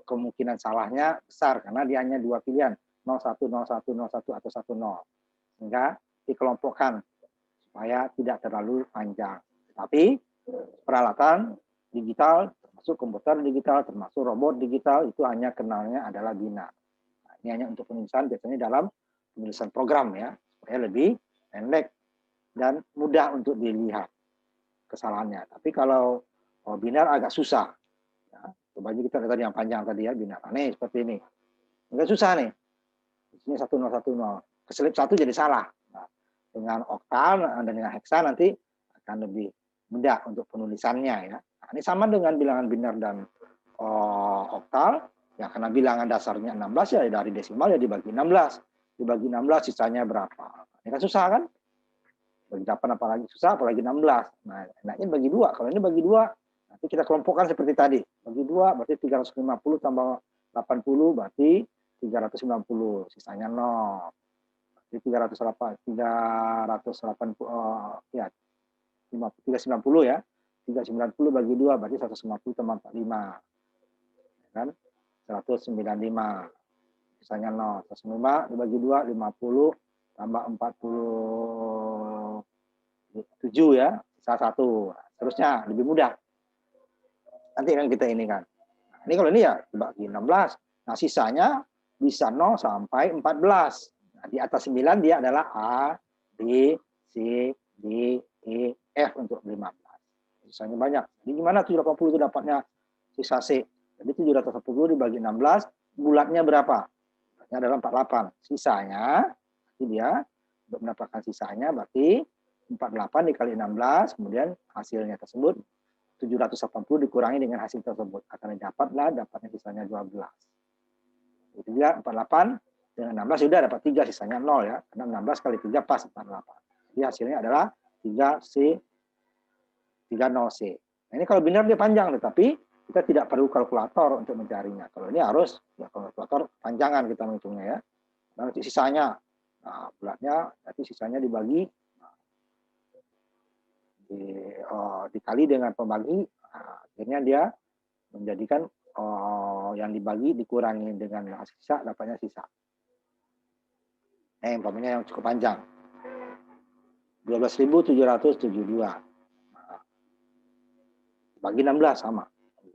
kemungkinan salahnya besar karena dia hanya 2 pilihan, 01, 01, 01 atau 10. Sehingga dikelompokkan supaya tidak terlalu panjang. Tapi peralatan digital, termasuk komputer digital, termasuk robot digital, itu hanya kenalnya adalah binar. Nah, ini hanya untuk penulisan biasanya dalam penulisan program ya, supaya lebih pendek dan mudah untuk dilihat kesalahannya. Tapi kalau binar agak susah. Ya, coba aja kita lihat tadi yang panjang tadi ya, binar. Nih seperti ini. Agak susah nih. Ini 1010. Keselip 1 jadi salah. Nah, dengan oktal dan dengan heksa nanti akan lebih mudah untuk penulisannya ya. Nah, ini sama dengan bilangan binar dan oktal. Ya karena bilangan dasarnya 16 ya dari desimal ya dibagi 16. Dibagi 16 sisanya berapa? Ini kan susah kan? Bagi 8 apalagi susah, apalagi 16. Nah, enaknya bagi 2. Kalau ini bagi 2, nanti kita kelompokkan seperti tadi. Bagi 2 berarti 350 tambah 80 berarti 390, sisanya 0. Berarti 380 ya 390 ya. 390 bagi 2 berarti 150 tambah 45. Kan? 195. Sisanya 0. 195 dibagi 2 50 tambah 47 ya. Sisa 1. Terusnya lebih mudah. Nanti kan kita ini kan. Nah, ini kalau ini ya dibagi 16. Nah, sisanya bisa 0 sampai 14. Nah, di atas 9 dia adalah A, B, C, D, E, F untuk 15. Sisanya banyak. Jadi gimana 780 itu dapatnya sisa C? Jadi 780 dibagi 16, bulatnya berapa? Bulatnya adalah 48. Sisanya, dia untuk mendapatkan sisanya berarti 48 dikali 16, kemudian hasilnya tersebut 780 dikurangi dengan hasil tersebut. Akan dapatnya sisanya 12. Itu juga 48 dengan 16 sudah dapat 3, sisanya 0 ya. Karena 16 kali 3 pas 48. Jadi hasilnya adalah 3C, 30C. Nah, ini kalau binar dia panjang, tetapi kita tidak perlu kalkulator untuk mencarinya. Kalau ini harus ya kalkulator panjangan kita menghitungnya ya. Nanti sisanya, nah bulatnya nanti sisanya dibagi dikali dengan pembagi, nah, akhirnya dia menjadikan yang dibagi dikurangi dengan sisa, dapatnya sisa. Umpamanya yang cukup panjang. 12.772. Nah, bagi 16 sama.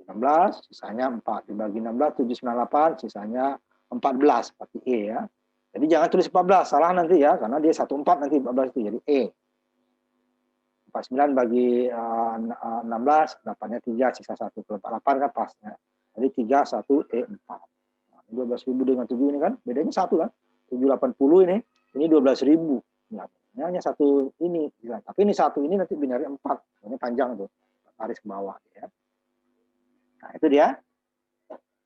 16, sisanya 4. Dibagi 16, 798, sisanya 14. Berarti E ya. Jadi jangan tulis 14, salah nanti ya. Karena dia 14 nanti 14 itu. Jadi E. 49 bagi 16, dapatnya 3, sisa 1. Kalau 48 kan pasnya. Jadi 3, 1, E, 4. Nah, 12.000 dengan 7 ini kan, bedanya 1 kan. 780 ini 12.000. Nah, ini hanya satu ini. Tapi ini satu ini nanti binarnya 4. Ini panjang tuh. Tarik ke bawah. Ya. Nah, itu dia.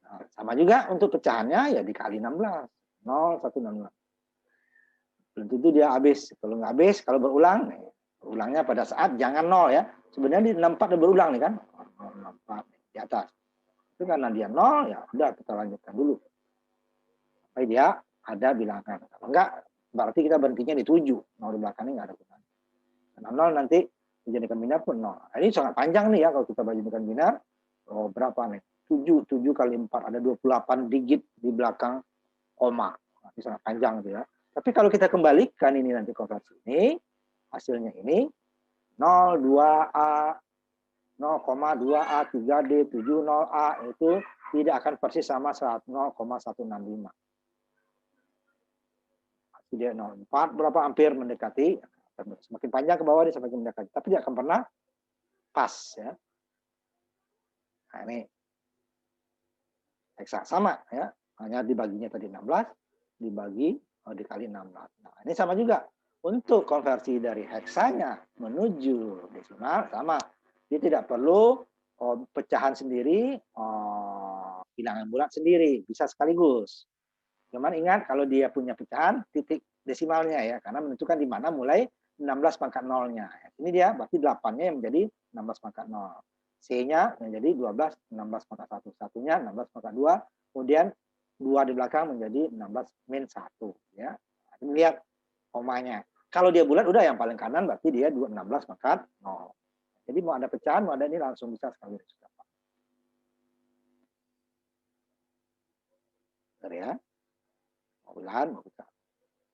Nah, sama juga untuk pecahannya ya dikali 16. 0, 1, 16. Belum tentu dia habis. Kalau nggak habis, kalau berulang, ulangnya pada saat jangan 0 ya. Sebenarnya di 64 udah berulang nih kan. 64 di atas. Itu karena dia 0 ya udah kita lanjutkan dulu. Sampai dia ada bilangan. Kalau enggak berarti kita berhentinya di 7. 0 di belakangnya nggak ada gunanya. Karena 0 nanti dijadikan binar pun 0. Nah, ini sangat panjang nih ya kalau kita jadikan binar. Oh, berapa nih? 7 kali 4 ada 28 digit di belakang koma. Nah, ini sangat panjang gitu ya. Tapi kalau kita kembalikan ini nanti konversi ini, hasilnya ini 02A, 0,2A, 3D, 70A itu tidak akan persis sama 0,165. Dia 0,4 berapa hampir mendekati, semakin panjang ke bawah dia semakin mendekati, tapi tidak akan pernah pas ya. Nah ini heksa sama ya, hanya dibaginya tadi 16 dibagi dikali 16. Nah ini sama juga untuk konversi dari heksanya menuju desimal sama, dia tidak perlu pecahan sendiri, bilangan bulat sendiri, bisa sekaligus. Cuman ingat kalau dia punya pecahan titik desimalnya ya, karena menentukan di mana mulai 16 pangkat nolnya. Ini dia berarti 8-nya yang menjadi 16 pangkat 0. C-nya menjadi 12, 16 pangkat 1. Satunya 16 pangkat 2, kemudian 2 di belakang menjadi 16 min 1. Ya. Lihat komanya. Kalau dia bulat udah yang paling kanan berarti dia 16 pangkat 0. Jadi mau ada pecahan, mau ada ini langsung bisa sekali. Ya. Bulan.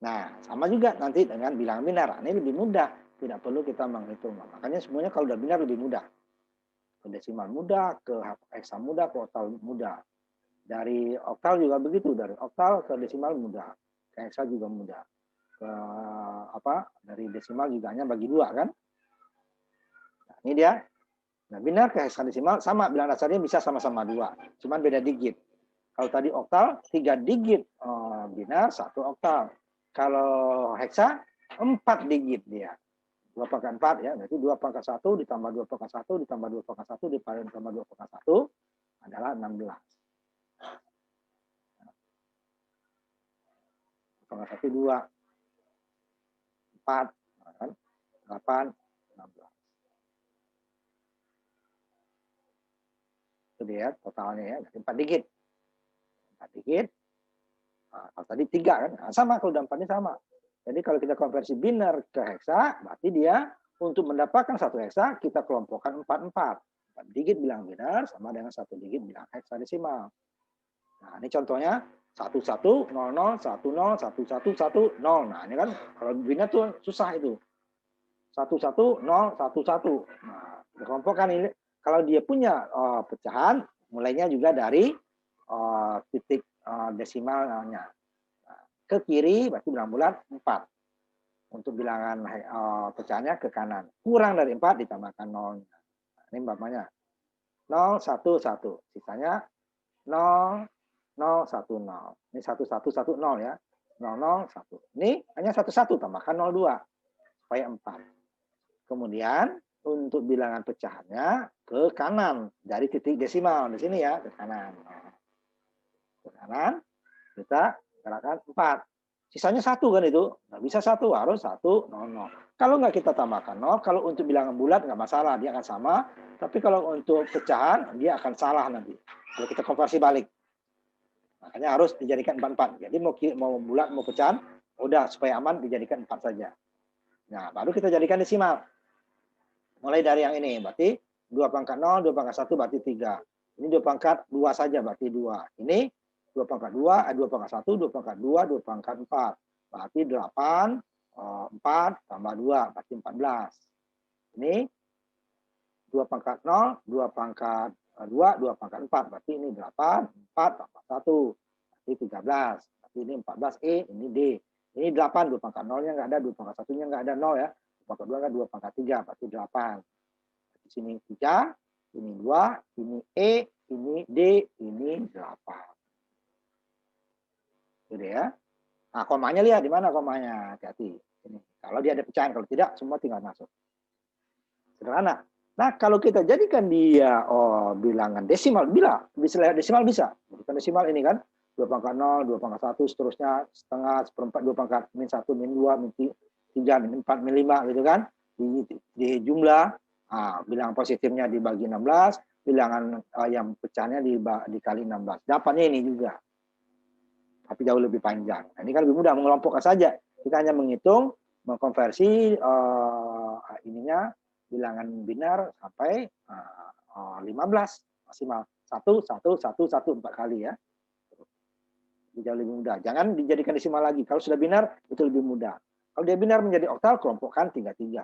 Nah, sama juga nanti dengan bilangan binar. Ini lebih mudah, tidak perlu kita menghitung. Makanya semuanya kalau udah binar lebih mudah. Ke desimal mudah, ke heksa mudah, ke oktal mudah. Dari oktal juga begitu, dari oktal ke desimal mudah, ke heksa juga mudah. Ke dari desimal juga hanya bagi 2 kan. Nah, ini dia. Nah, binar ke heksadesimal sama, bilangan dasarnya bisa sama-sama 2, cuman beda digit. Kalau tadi oktal 3 digit binar 1 oktal. Kalau heksa 4 digit dia. 2 pangkat 4 ya, berarti 2 pangkat 1 ditambah 2 pangkat 1 ditambah 2 pangkat 1 ditambah 2 pangkat 1 adalah 16. Pangkat 1 2 4 8 16. Itu dia totalnya ya, 4 digit. 4 digit. Nah, kalau tadi 3 kan, nah, sama kalau udah 4 ini sama. Jadi kalau kita konversi binar ke heksa, berarti dia untuk mendapatkan 1 heksa, kita kelompokkan 4 digit bilang binar sama dengan 1 digit bilang heksadesimal. Nah, ini contohnya 1100 10 11 11 0. Nah, ini kan kalau binar tuh susah itu. 11 0 11. Nah, dikelompokkan ini kalau dia punya pecahan, mulainya juga dari titik desimalnya. Ke kiri berarti bilangan bulat 4. Untuk bilangan pecahannya ke kanan. Kurang dari 4 ditambahkan 0. Nah, ini umpamanya 0, 1, 1. Sisanya 0, 0, 1, 0. Ini 1, 1, 1, 0 ya. 0, 0, 1. Ini hanya 1, 1. Tambahkan 0, 2. Supaya 4. Kemudian untuk bilangan pecahannya ke kanan. Dari titik desimal. Di sini ya, ke kanan. Ke kanan. Kita gerakan 4. Sisanya 1 kan itu. Nggak bisa 1, harus 1, 0, 0. Kalau nggak kita tambahkan 0, kalau untuk bilangan bulat nggak masalah, dia akan sama. Tapi kalau untuk pecahan, dia akan salah nanti. Kalau kita konversi balik. Makanya harus dijadikan 4. Jadi mau bulat, mau pecahan, udah supaya aman dijadikan 4 saja. Nah, baru kita jadikan desimal. Mulai dari yang ini, berarti 2 pangkat 0, 2 pangkat 1 berarti 3. Ini 2 pangkat 2 saja berarti 2. Ini 2 pangkat 2, 2 pangkat 1, 2 pangkat 2, 2 pangkat 4. Berarti 8, 4 tambah 2, berarti 14. Ini 2 pangkat 0, 2 pangkat 2, 2 pangkat 4. Berarti ini 8, 4 tambah 1. Berarti 13. Berarti ini 14E, ini D. Ini 8, 2 pangkat 0-nya nggak ada, 2 pangkat 1-nya nggak ada 0 ya. 2 pangkat 2 kan 2 pangkat 3, berarti 8. Di sini 3, ini 2, ini E, ini D, ini 8. Gitu ya. Nah, komanya lihat di mana komanya. Hati-hati. Ini. Kalau dia ada pecahan, kalau tidak semua tinggal masuk. Sederhana. Nah, kalau kita jadikan dia bilangan desimal, bisa desimal bisa. Bukan desimal ini kan 2 pangkat 0, 2 pangkat 1, seterusnya setengah, seperempat, 2 pangkat min 1, min 2, min 3, min 4, min 5 gitu kan. Di jumlah, bilangan positifnya dibagi 16, bilangan yang pecahnya dikali 16. Dapatnya ini juga. Tapi jauh lebih panjang. Nah, ini kan lebih mudah mengelompokkan saja. Kita hanya menghitung, mengkonversi ininya bilangan binar sampai 15 maksimal 1, 1, 1, 1 4 kali ya. Jauh lebih mudah. Jangan dijadikan desimal lagi. Kalau sudah binar itu lebih mudah. Kalau dia binar menjadi oktal, kelompokkan 3, 3.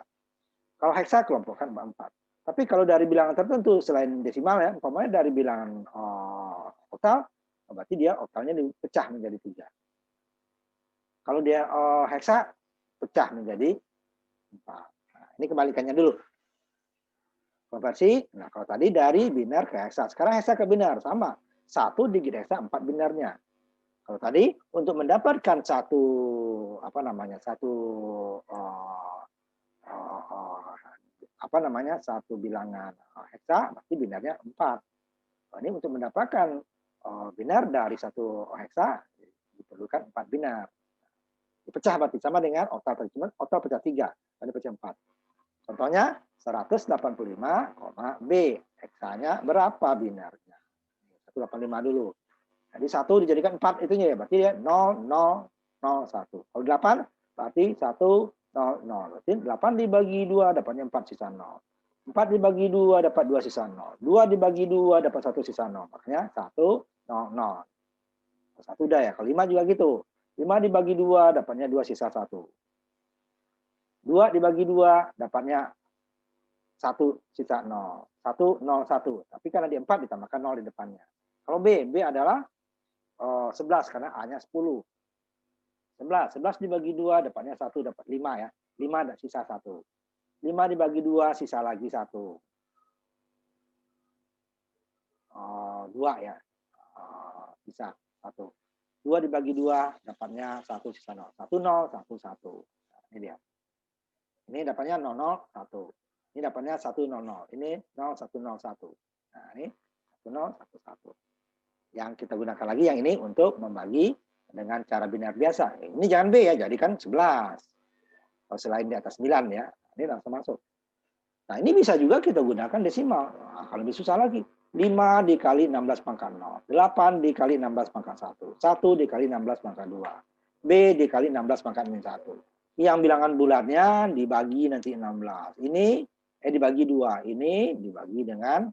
Kalau heksa, kelompokkan 4, 4. Tapi kalau dari bilangan tertentu selain desimal ya, umpamanya dari bilangan oktal, berarti dia oktalnya dipecah menjadi 3. Kalau dia heksa, pecah menjadi 4. Nah, ini kebalikannya dulu. Konversi, nah kalau tadi dari binar ke heksa. Sekarang heksa ke binar, sama. 1 digit heksa, 4 binarnya. Kalau tadi, untuk mendapatkan satu bilangan heksa, berarti binarnya 4. Ini untuk mendapatkan binar dari satu heksa diperlukan 4 binar. Dipecah berarti sama dengan oktal tadi, cuma oktal pecah 3, tadi pecah 4. Contohnya 185, B. Heksanya berapa binarnya? 185 dulu. Jadi 1 dijadikan 4 itunya ya, berarti ya 0, 0, 0, 1. Kalau 8 berarti 1, 0, 0. Berarti 8 dibagi 2 dapatnya 4 sisa 0. 4 dibagi 2 dapat 2 sisa 0. 2 dibagi 2 dapat 1 sisa 0. Makanya 1, 0, 0. 1 udah ya. Kalau 5 juga gitu. 5 dibagi 2 dapatnya 2 sisa 1. 2 dibagi 2 dapatnya 1 sisa 0. 1, 0, 1. Tapi karena di 4 ditambahkan 0 di depannya. Kalau B adalah 11 karena A-nya 10. 11 dibagi 2 dapatnya 1, dapat 5 ya. 5 ada sisa 1. 5 dibagi 2 sisa lagi 1. 2 ya. Sisa 1. 2 dibagi 2 dapatnya 1 sisa 0. 1, 0, 1, 1. Nah, ini dia. Ini dapatnya 0, 0, 1. Ini dapatnya 1, 0, 0. Ini 0, 1, 0, 1. Nah, ini 1, 0, 1, 1. Yang kita gunakan lagi yang ini untuk membagi dengan cara binar biasa. Ini jangan B ya, jadikan 11. Kalau selain di atas 9 ya, ini langsung masuk. Nah, ini bisa juga kita gunakan desimal. Nah, kalau lebih susah lagi. 5 dikali 16 pangkat 0. 8 dikali 16 pangkat 1. 1 dikali 16 pangkat 2. B dikali 16 pangkat min 1. Yang bilangan bulatnya dibagi nanti 16. Ini dibagi 2. Ini dibagi dengan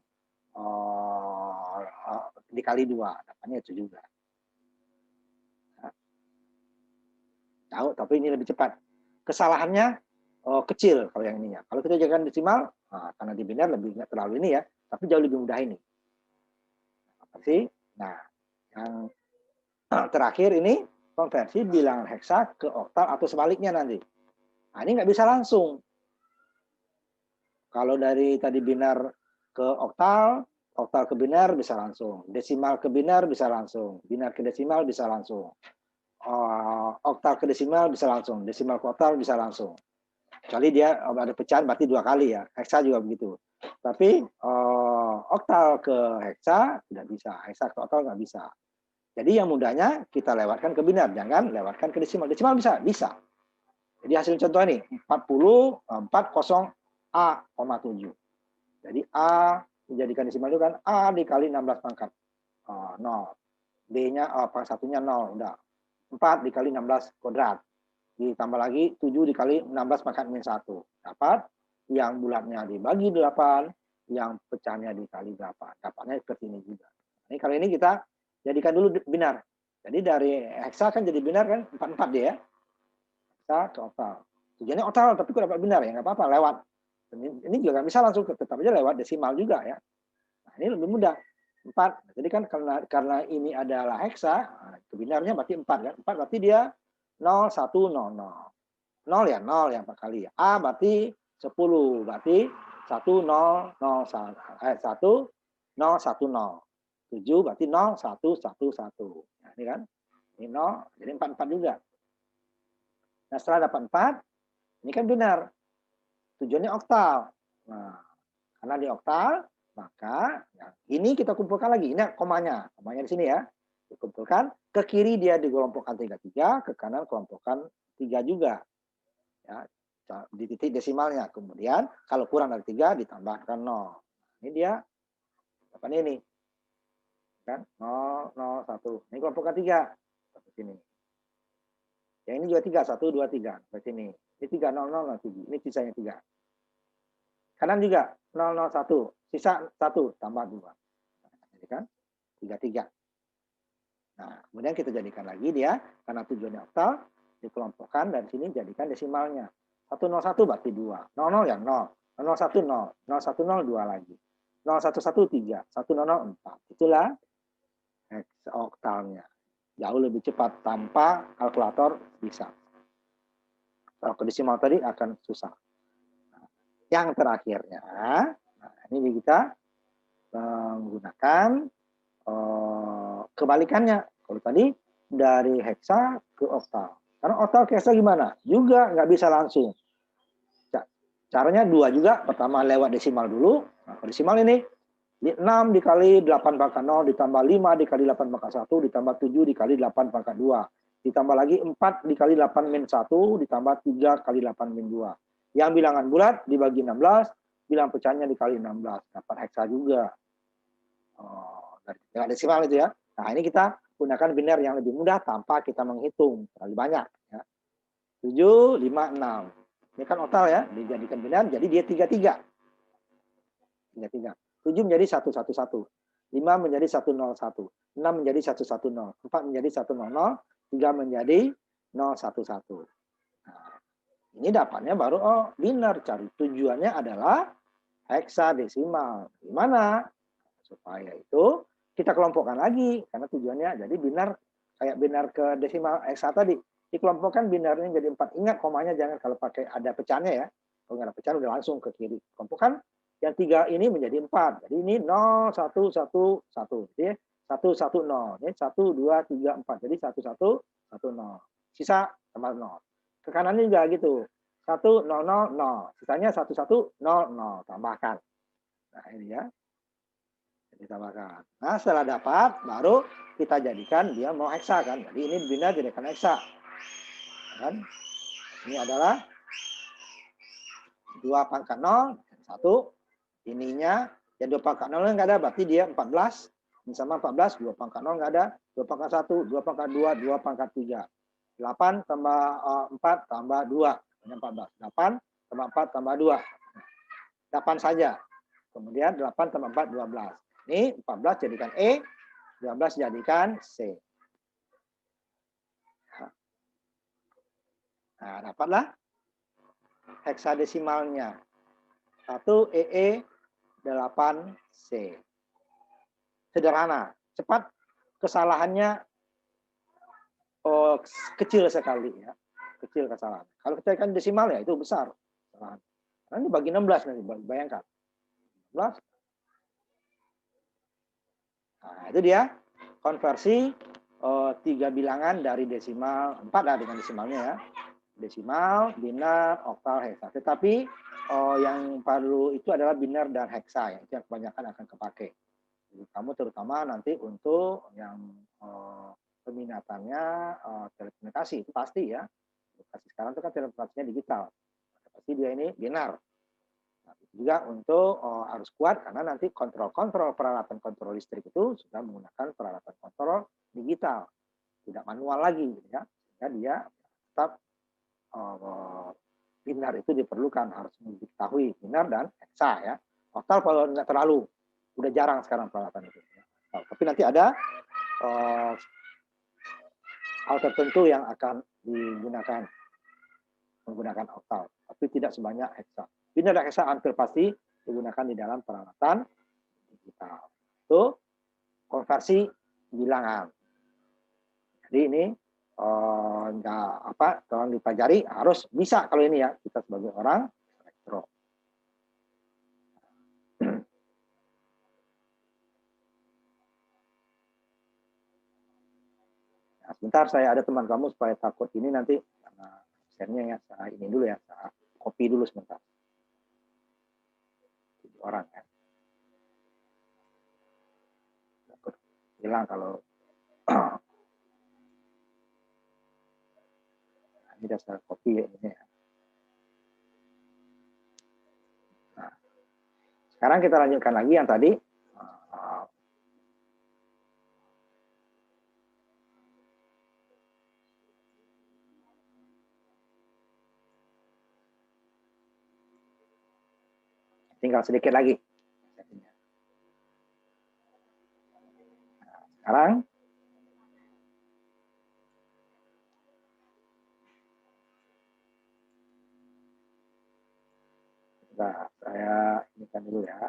dikali 2. Dapatnya itu juga. Tahu, tapi ini lebih cepat. Kesalahannya kecil kalau yang ininya. Kalau kita jadikan desimal, karena di binar lebih nggak terlalu ini ya, tapi jauh lebih mudah ini. Nah, yang terakhir ini konversi bilangan heksa ke oktal atau sebaliknya nanti. Nah, ini nggak bisa langsung. Kalau dari tadi binar ke oktal, oktal ke binar bisa langsung. Desimal ke binar bisa langsung. Binar ke desimal bisa langsung. Oktal ke desimal bisa langsung. Desimal ke oktal bisa langsung. Kecuali dia ada pecahan berarti 2 kali ya. Heksa juga begitu. Tapi oktal ke heksa tidak bisa. Heksa ke oktal nggak bisa. Jadi yang mudahnya kita lewatkan ke binar. Jangan lewatkan ke desimal. Desimal bisa. Bisa. Jadi hasil contoh ini 40A,7. Jadi A dijadikan desimal itu kan A dikali 16 pangkat 0. B-nya pangkat 1-nya 0. Udah. 4 dikali 16 kuadrat. Ditambah lagi 7 dikali 16 pangkat min 1. Dapat yang bulatnya dibagi 8, yang pecahnya dikali 8. Dapatnya seperti ini juga. Ini kalau ini kita jadikan dulu binar. Jadi dari heksa kan jadi binar kan 44 dia ya. Heksa ke oktal. Tujuannya oktal tapi kok dapat binar ya nggak apa-apa lewat. Ini juga nggak bisa langsung tetap aja lewat desimal juga ya. Nah, ini lebih mudah. 4. Jadi kan karena ini adalah heksa, nah, itu binarnya berarti 4 kan. 4 berarti dia 0, 1, 0, 0. 0 ya 0 yang 4 kali. A berarti 10, berarti 1, 0, 0, 1, 0, 1, 0. 7 berarti 0, 1, 1, 1. Nah, ini kan. Ini 0, jadi 4, 4 juga. Nah, setelah dapat 4, ini kan binar. Tujuannya oktal. Nah, karena di oktal, maka ya, ini kita kumpulkan lagi. Ini komanya. Komanya di sini ya. Dikumpulkan. Ke kiri dia dikelompokkan 33, ke kanan kelompokkan 3 juga. Ya, di titik desimalnya. Kemudian kalau kurang dari 3 ditambahkan 0. Ini dia apa ini? Kan 0, 0, 1. Ini kelompokkan 3. Sampai sini. Yang ini juga 3, 1, 2, 3. Sampai sini. Ini 3, 0, 0, 0, 7. Ini sisanya 3. Kanan juga 0, 0, 1. Sisa 1 tambah 2. Jadi kan 3, 3. Nah, kemudian kita jadikan lagi dia, karena tujuannya oktal, dikelompokkan dan sini jadikan desimalnya. 101 berarti 2. 00 ya 0. 001 0. 010 2 lagi. 011 3. 100 4. Itulah oktalnya. Jauh lebih cepat tanpa kalkulator bisa. Kalau ke desimal tadi akan susah. Yang terakhirnya, nah ini kita menggunakan kebalikannya. Kalau tadi dari heksa ke oktal. Karena oktal ke heksa gimana? Juga nggak bisa langsung. Caranya 2 juga. Pertama lewat desimal dulu. Nah, desimal ini 6 dikali 8 pangkat 0 ditambah 5 dikali 8 pangkat 1 ditambah 7 dikali 8 pangkat 2. Ditambah lagi 4 dikali 8 min 1 ditambah 3 kali 8 min 2. Yang bilangan bulat dibagi 16, bilang pecahnya dikali 16. Dapat heksa juga. Dari desimal itu ya. Nah, ini kita gunakan binar yang lebih mudah tanpa kita menghitung terlalu banyak. Ya. 7, 5, 6. Ini kan oktal ya, dijadikan binar, jadi dia 33. 33. 7 menjadi 111. 5 menjadi 101. 6 menjadi 110. 4 menjadi 100. 3 menjadi 011. Nah, ini dapatnya baru binar. Cari tujuannya adalah heksadesimal. Gimana? Supaya itu kita kelompokkan lagi. Karena tujuannya jadi binar, kayak binar ke desimal heksa tadi. Dikelompokkan binarnya jadi 4. Ingat komanya jangan kalau pakai ada pecahannya ya. Kalau nggak ada pecahan udah langsung ke kiri. Kelompokkan yang 3 ini menjadi 4. Jadi ini 0, 1, 1, 1. Jadi 1, 1, 0. Ini 1, 2, 3, 4. Jadi 1, 1, 1, 0. Sisa tambah 0. Ke kanannya juga gitu. 1, 0, 0, 0. Sisanya 1, 1, 0, 0. Tambahkan. Nah ini ya. Ditambahkan. Nah setelah dapat, baru kita jadikan dia mau heksa kan. Jadi ini binar jadikan heksa. Kan? Ini adalah 2 pangkat 0, 1. Ininya, yang 2 pangkat 0 nggak ada, berarti dia 14. Ini sama 14, 2 pangkat 0 nggak ada. 2 pangkat 1, 2 pangkat 2, 2 pangkat 3. 8 tambah 4 tambah 2. Ini 14. 8 tambah 4 tambah 2. 8 saja. Kemudian 8 tambah 4, 12. Ini 14 jadikan E, 12 jadikan C. Nah, dapatlah heksadesimalnya. 1 EE 8C. Sederhana, cepat, kesalahannya kecil sekali ya. Kecil kesalahan. Kalau kita kan desimal ya itu besar kesalahan. Nah, ini bagi 16 nanti, bayangkan. 16. Nah, itu dia konversi 3 bilangan dari desimal 4 lah dengan desimalnya ya. Desimal, binar, oktal, heksa. Tetapi yang perlu itu adalah binar dan heksa ya. Itu yang kebanyakan akan kepake. Jadi kamu terutama nanti untuk yang peminatannya telekomunikasi itu pasti ya. Sekarang itu kan telekomunikasinya digital. Pasti dia ini binar. Nah, juga untuk harus kuat karena nanti kontrol peralatan kontrol listrik itu sudah menggunakan peralatan kontrol digital, tidak manual lagi, ya. Sehingga dia tetap binar itu diperlukan, harus diketahui binar dan heksa ya. Oktal kalau nggak terlalu, udah jarang sekarang peralatan itu. Ya. Nah, tapi nanti ada hal tertentu yang akan digunakan menggunakan oktal, tapi tidak sebanyak heksa. Biner dan heksa hampir pasti digunakan di dalam peralatan digital. Itu konversi bilangan. Jadi ini nggak tolong dipelajari, harus bisa kalau ini ya, kita sebagai orang elektro. Nah, sebentar, saya ada teman kamu supaya takut ini nanti karena share-nya ya, saya ini dulu ya, saya copy dulu sebentar. Orang kan takut hilang kalau ini sudah saya copy ya ini ya. Nah, sekarang kita lanjutkan lagi yang tadi. Tinggal sedikit lagi. Nah, sekarang saya inikan dulu ya.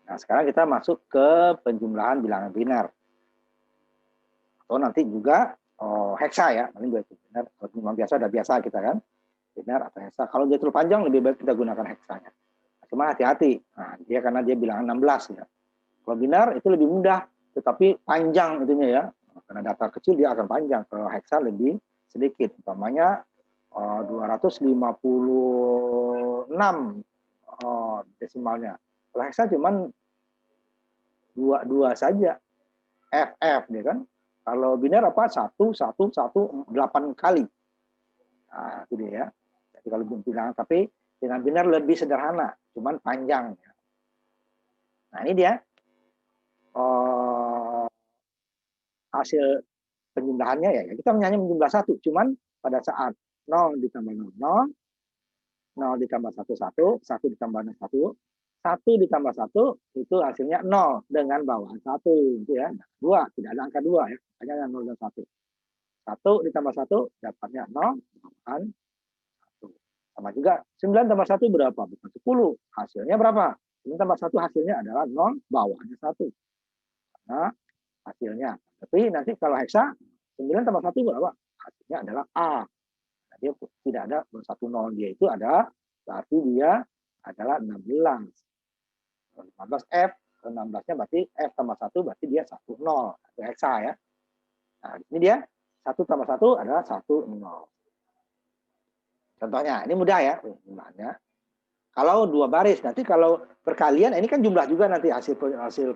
Nah, sekarang kita masuk ke penjumlahan bilangan biner. Atau nanti juga heksa ya, nanti gue biner. Kalau biasa udah biasa kita kan, biner atau heksa. Kalau dia terlalu panjang lebih baik kita gunakan heksanya. Cuma hati-hati. Nah, dia karena dia bilangan 16 ya. Kalau biner itu lebih mudah, tetapi panjang itunya ya. Karena data kecil dia akan panjang. Kalau heksa lebih sedikit. Umpamanya 256 desimalnya. Kalau heksa cuman 22 saja. FF dia kan. Kalau biner apa? 1118 kali. Nah, itu dia ya. Jadi kalau bilangan, tapi dengan biner lebih sederhana, cuman panjang. Nah, ini dia hasil penjumlahannya ya. Kita hanya menjumlah 1, cuman pada saat 0 ditambah 0, 0 ditambah 1, 1, 1 ditambah 1, 1 ditambah 1 itu hasilnya 0 dengan bawaan 1 gitu ya. 2, tidak ada angka 2 ya. Hanya 0 dan 1. 1 ditambah 1 dapatnya 0 bawaan 1. Sama juga 9 tambah 1 berapa? Bukan 10. Hasilnya berapa? 9 tambah 1 hasilnya adalah 0 bawaannya 1. Nah, hasilnya. Tapi nanti kalau heksa 9 tambah 1 berapa? Hasilnya adalah A. Nah, dia tidak ada 1 0, dia itu ada berarti dia adalah 16. 15F, 16-nya berarti F tambah 1 berarti dia 1 0. Itu heksa ya. Nah, ini dia 1 tambah 1 adalah 1 0. Contohnya, ini mudah ya jumlahnya. Kalau 2 baris, nanti kalau perkalian, ini kan jumlah juga nanti hasil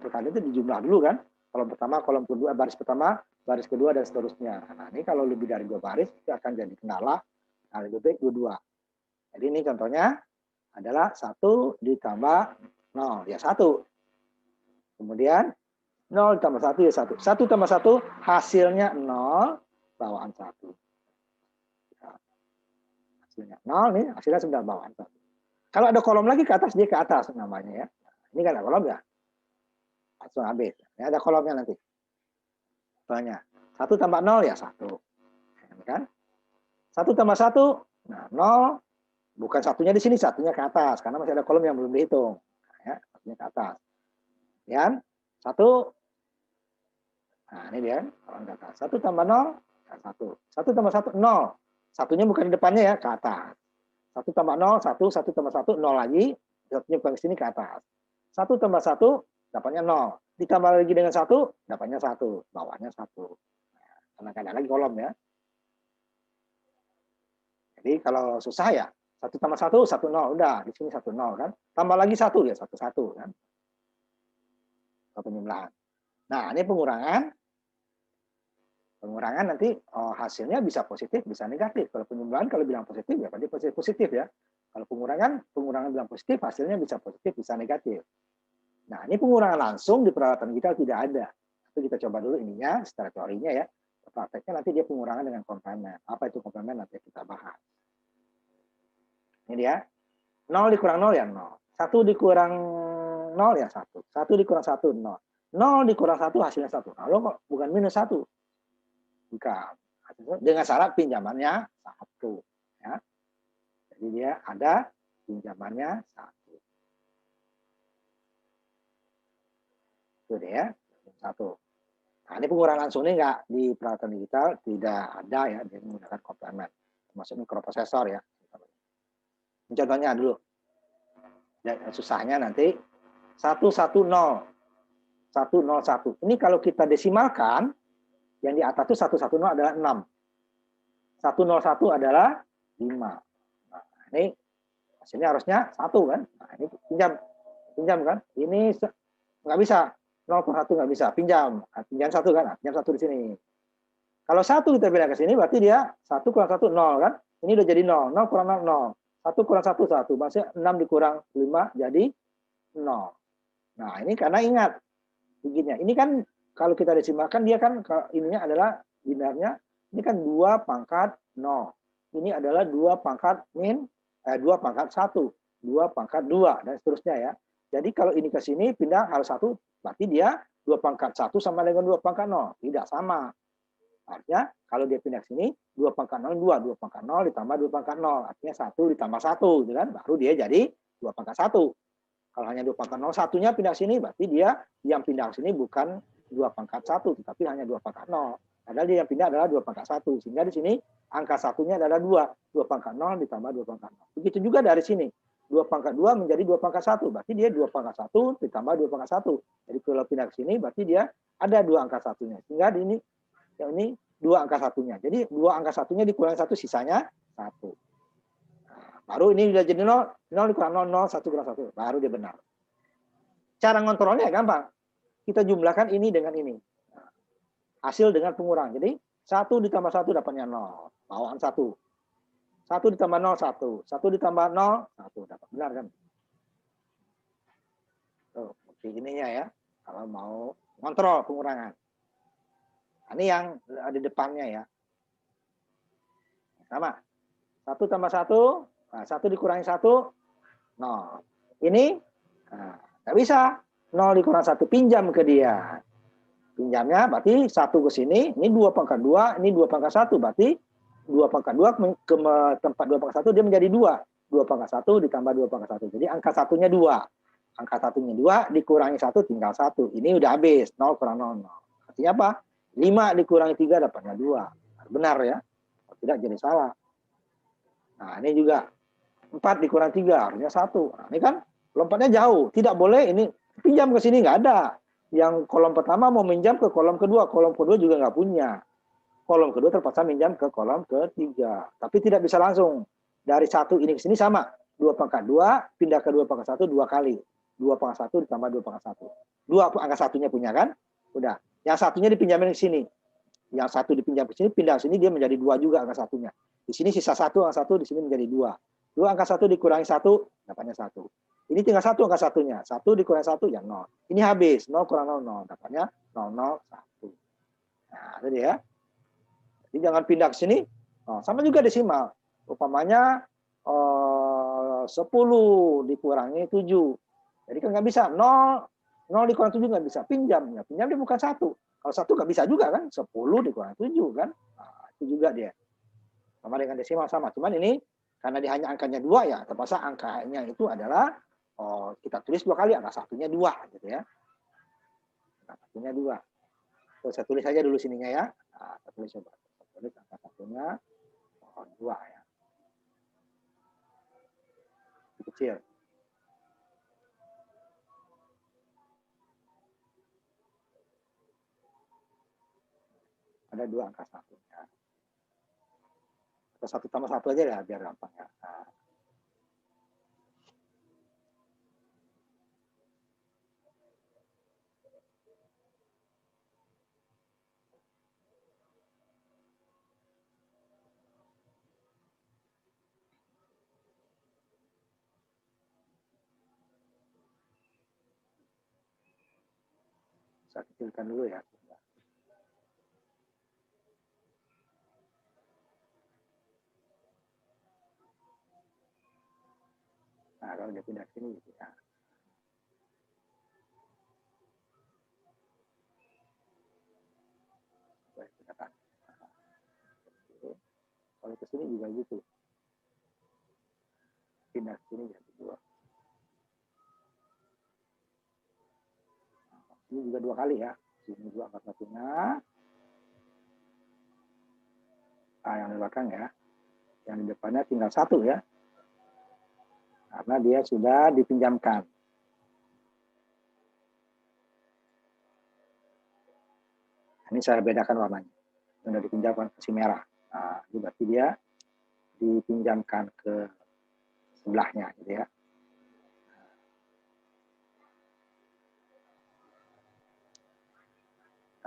perkalian itu dijumlah dulu kan. Kolom pertama, kolom kedua, baris pertama, baris kedua, dan seterusnya. Nah, ini kalau lebih dari 2 baris, itu akan jadi kendala. Nah, lebih baik 22. Jadi ini contohnya adalah 1 ditambah 0, ya 1. Kemudian 0 ditambah 1, ya 1. 1 tambah 1, hasilnya 0, bawaan 1. Hasilnya 0 nih, hasilnya sudah bawaan 1. Kalau ada kolom lagi ke atas, dia ke atas namanya ya. Ini kan ada kolom ya. Langsung habis. Ya, ada kolomnya nanti. Soalnya 1 tambah 0 ya 1. Kan? 1 tambah 1, nah 0, bukan satunya di sini, satunya ke atas. Karena masih ada kolom yang belum dihitung. Nah, ya, satunya ke atas. Kemudian 1, nah ini dia, kolom ke atas. 1 tambah 0, nah 1. 1 tambah 1, 0. Satunya bukan di depannya ya, ke atas. 1 tambah 0, 1, 1 tambah 1, 0 lagi. Satunya bukan di sini, ke atas. 1 tambah 1, dapatnya 0. Ditambah lagi dengan 1, dapatnya 1. Bawahnya 1. Nah, karena ada lagi kolom ya. Jadi kalau susah ya, 1 tambah 1, 1 0. Udah, di sini 1 0 kan. Tambah lagi 1, ya 1 1 kan. Penjumlahan. Nah, ini pengurangan. Pengurangan nanti hasilnya bisa positif, bisa negatif. Kalau penjumlahan kalau bilang positif ya berarti positif ya. Kalau pengurangan bilang positif, hasilnya bisa positif, bisa negatif. Nah, ini pengurangan langsung di peralatan kita tidak ada. Itu kita coba dulu ininya, secara teorinya ya. Prakteknya nanti dia pengurangan dengan komplement. Apa itu komplement nanti kita bahas. Ini dia. 0 dikurang 0 ya 0. 1 dikurang 0 ya 1. 1 dikurang 1, 0. 0 dikurang 1 hasilnya 1. Kalau kok bukan minus 1. Bukan. Dengan syarat pinjamannya 1. Ya. Jadi dia ada pinjamannya 1. Itu deh ya. 1. Nah, ini pengurangan langsung ini enggak di peralatan digital tidak ada ya, dia menggunakan komplement. Termasuk mikroprosesor ya. Ini contohnya dulu. Ya, susahnya nanti 110. 101. Ini kalau kita desimalkan, yang di atas itu 110 adalah 6. 101 adalah 5. Nah, ini hasilnya harusnya 1 kan. Nah, ini pinjam kan. Ini nggak bisa. 0,1 nggak bisa. Pinjam. Nah, pinjam 1 kan. Nah, pinjam 1 di sini. Kalau 1 kita pindah ke sini, berarti dia 1 kurang 1, 0 kan. Ini udah jadi 0. 0 kurang 0, 0. 1 kurang 1, 1. Maksudnya 6 dikurang 5 jadi 0. Nah, ini karena ingat. Begini, ini kan kalau kita desimalkan dia kan ininya adalah binarnya ini kan 2 pangkat 0. Ini adalah 2 pangkat 2 pangkat 1, 2 pangkat 2 dan seterusnya ya. Jadi kalau ini ke sini pindah harus 1, berarti dia 2 pangkat 1 sama dengan 2 pangkat 0. Tidak sama. Artinya kalau dia pindah ke sini 2 pangkat 0 2, 2 pangkat 0 ditambah 2 pangkat 0. Artinya 1 ditambah 1 gitu kan, baru dia jadi 2 pangkat 1. Kalau hanya 2 pangkat 0, satunya pindah sini, berarti dia yang pindah sini bukan 2 pangkat 1, tetapi hanya 2 pangkat 0. Padahal dia yang pindah adalah 2 pangkat 1. Sehingga di sini angka satunya adalah 2. 2 pangkat 0 ditambah 2 pangkat 0. Begitu juga dari sini. 2 pangkat 2 menjadi 2 pangkat 1. Berarti dia 2 pangkat 1 ditambah 2 pangkat 1. Jadi kalau pindah ke sini, berarti dia ada 2 angka satunya. Sehingga di ini, yang ini 2 angka satunya. Jadi 2 angka satunya dikurangi 1, sisanya 1. Baru ini sudah jadi 0, 0 dikurang 0, 0, 1 kurang 1. Baru dia benar. Cara ngontrolnya gampang. Kita jumlahkan ini dengan ini. Hasil dengan pengurang. Jadi 1 ditambah 1 dapatnya 0. Bawaan 1. 1 ditambah 0, 1. 1 ditambah 0, 1. Dapat benar kan? Tuh, bukti ininya ya. Kalau mau ngontrol pengurangan. Nah, ini yang ada depannya ya. Sama. 1 tambah 1. Nah, 1 dikurangi 1, 0. Ini, nah, nggak bisa. 0 dikurang 1, pinjam ke dia. Pinjamnya berarti 1 ke sini, ini 2 pangkat 2, ini 2 pangkat 1. Berarti 2 pangkat 2 ke tempat 2 pangkat 1, dia menjadi 2. 2 pangkat 1 ditambah 2 pangkat 1. Jadi angka satunya 2. Angka satunya 2, dikurangi 1, tinggal 1. Ini udah habis, 0 kurang 0, 0. Artinya apa? 5 dikurangi 3, dapatnya 2. Benar ya? Tidak jadi salah. Nah, ini juga 4 dikurang 3, harusnya 1. Nah, ini kan lompatnya jauh. Tidak boleh ini pinjam ke sini, nggak ada. Yang kolom pertama mau minjam ke kolom kedua juga nggak punya. Kolom kedua terpaksa minjam ke kolom ketiga. Tapi tidak bisa langsung. Dari 1 ini ke sini sama. 2 pangkat 2, pindah ke 2 pangkat 1 2 kali. 2 pangkat 1 ditambah 2 pangkat 1. 2 angka satunya punya kan? Udah. Yang satunya dipinjamin ke sini. Yang 1 dipinjam ke sini, pindah ke sini, dia menjadi 2 juga angka satunya. Di sini sisa 1, angka 1 di sini menjadi 2. 2 angka 1 dikurangi 1, dapatnya 1. Ini tinggal 1 angka satunya. 1 dikurangi 1, ya 0. Ini habis. 0 kurang 0, 0. Dapatnya 0, 0, 1. Nah, itu dia. Jadi jangan pindah ke sini. Oh, sama juga desimal. Umpamanya 10 dikurangi 7. Jadi kan nggak bisa. 0, 0 dikurangi 7 nggak bisa. Pinjam. Ya, pinjam dia bukan 1. Kalau 1 nggak bisa juga kan. 10 dikurangi 7 kan. Nah, itu juga dia. Sama dengan desimal sama. Cuman ini karena dia hanya angkanya 2 ya. Terpaksa angkanya itu adalah kita tulis 2 kali. Angka satunya 2 gitu ya. Angka satunya 2. Terus saya tulis aja dulu sininya ya. Nah, saya tulis coba. Saya tulis angka satunya 2 ya. Kecil. Ada 2 angka satunya. Atau 1 tambah 1 aja ya biar gampang ya. Nah. Saya kecilkan dulu ya. Nah, kalau dia pindah sini gitu ya. ke sini juga gitu. Pindah ke sini jadi 2. Ini juga 2 kali ya. Sini 2 angka satunya. Nah, yang di belakang ya. Yang di depannya tinggal 1 ya. Karena dia sudah dipinjamkan. Ini saya bedakan warnanya. Sudah dipinjamkan ke si merah. Nah, itu berarti dia dipinjamkan ke sebelahnya gitu ya.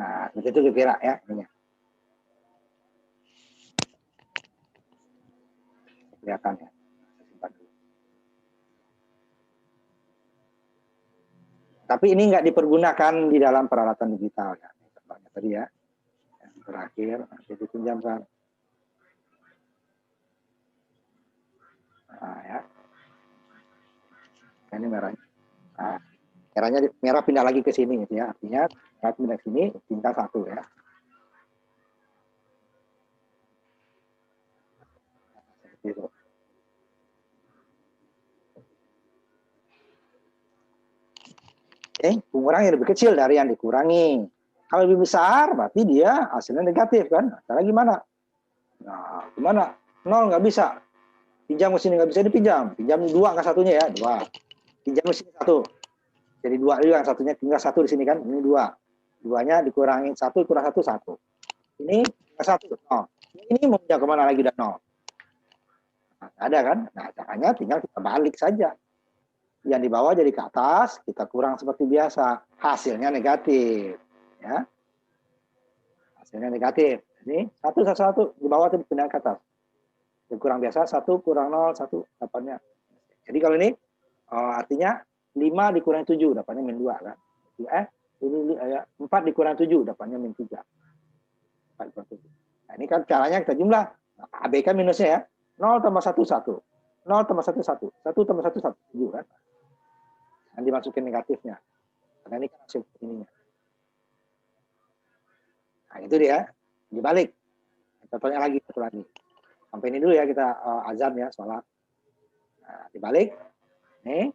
Nah, begitu kira ya ininya. Kelihatan ya. Simpan dulu. Tapi ini nggak dipergunakan di dalam peralatan digital ya. Contohnya tadi ya. Yang terakhir nanti dipinjamkan. Nah, ya. Ini merahnya. Nah, merah pindah lagi ke sini gitu ya. Artinya merah pindah ke sini tinggal 1 ya. Seperti itu. Pengurangan lebih kecil dari yang dikurangi. Kalau lebih besar, berarti dia hasilnya negatif kan. Cara gimana? Nah, gimana? 0 nggak bisa. Pinjam ke sini nggak bisa dipinjam. Pinjam 2 angka satunya ya, 2. Pinjam ke sini 1. Jadi 2 juga, satunya tinggal 1 di sini kan. Ini 2. 2-nya dikurangi 1, kurang 1, 1. Ini tinggal 1, 0. Ini mau pinjam kemana lagi udah 0. Nah, ada kan? Nah, caranya tinggal kita balik saja. Yang di bawah jadi ke atas, kita kurang seperti biasa. Hasilnya negatif. Ya. Hasilnya negatif. Ini 1, 1, 1. Di bawah itu dipindah ke atas. Yang kurang biasa, 1 kurang 0, 1 dapatnya. Jadi kalau ini artinya 5 dikurangi 7, dapatnya min 2 kan. Ini 4 dikurangi 7, dapatnya min 3. 4 dikurangi 7. Nah, ini kan caranya kita jumlah. Nah, abaikan minusnya ya. 0 tambah 1, 1. 0 tambah 1, 1. 1 tambah 1, 1. 7 kan. Dan dimasukin negatifnya. Karena ini kan hasil ininya. Nah, itu dia. Dibalik. Contohnya lagi, satu lagi. Sampai ini dulu ya kita azan ya, sholat. Nah, dibalik. Nih.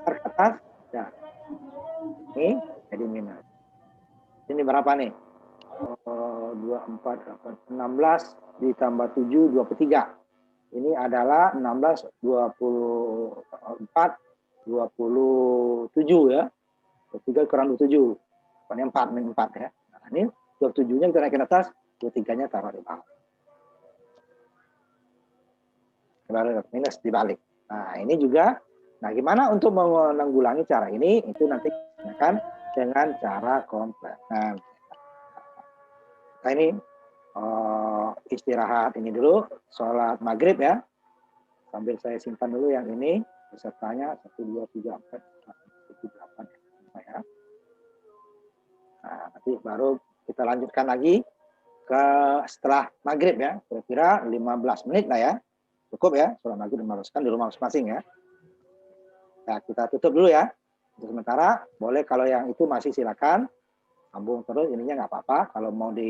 Ke atas. Ya. Ini jadi minus. Ini berapa nih? 24, 16 ditambah 7, 23. Ini adalah 16, 24, 27 ya. 23 kurang 27. Pokoknya 4, min 4 ya. Nah, ini 27-nya kita naikin atas, 23-nya taruh di bawah. Minus dibalik. Nah, ini juga. Nah, gimana untuk menanggulangi cara ini? Itu nanti akan dengan cara komplemen. Nah, ini istirahat ini dulu, sholat maghrib ya. Sambil saya simpan dulu yang ini, pesertanya 1, 2, 3, 4, 5, 6, 7, 8 ya. Nah, nanti baru kita lanjutkan lagi ke setelah maghrib ya, kira-kira 15 menit lah ya. Cukup ya, sholat maghrib 15 kan di rumah masing-masing ya. Nah, kita tutup dulu ya. Untuk sementara, boleh kalau yang itu masih silakan sambung terus, ininya nggak apa-apa. Kalau mau di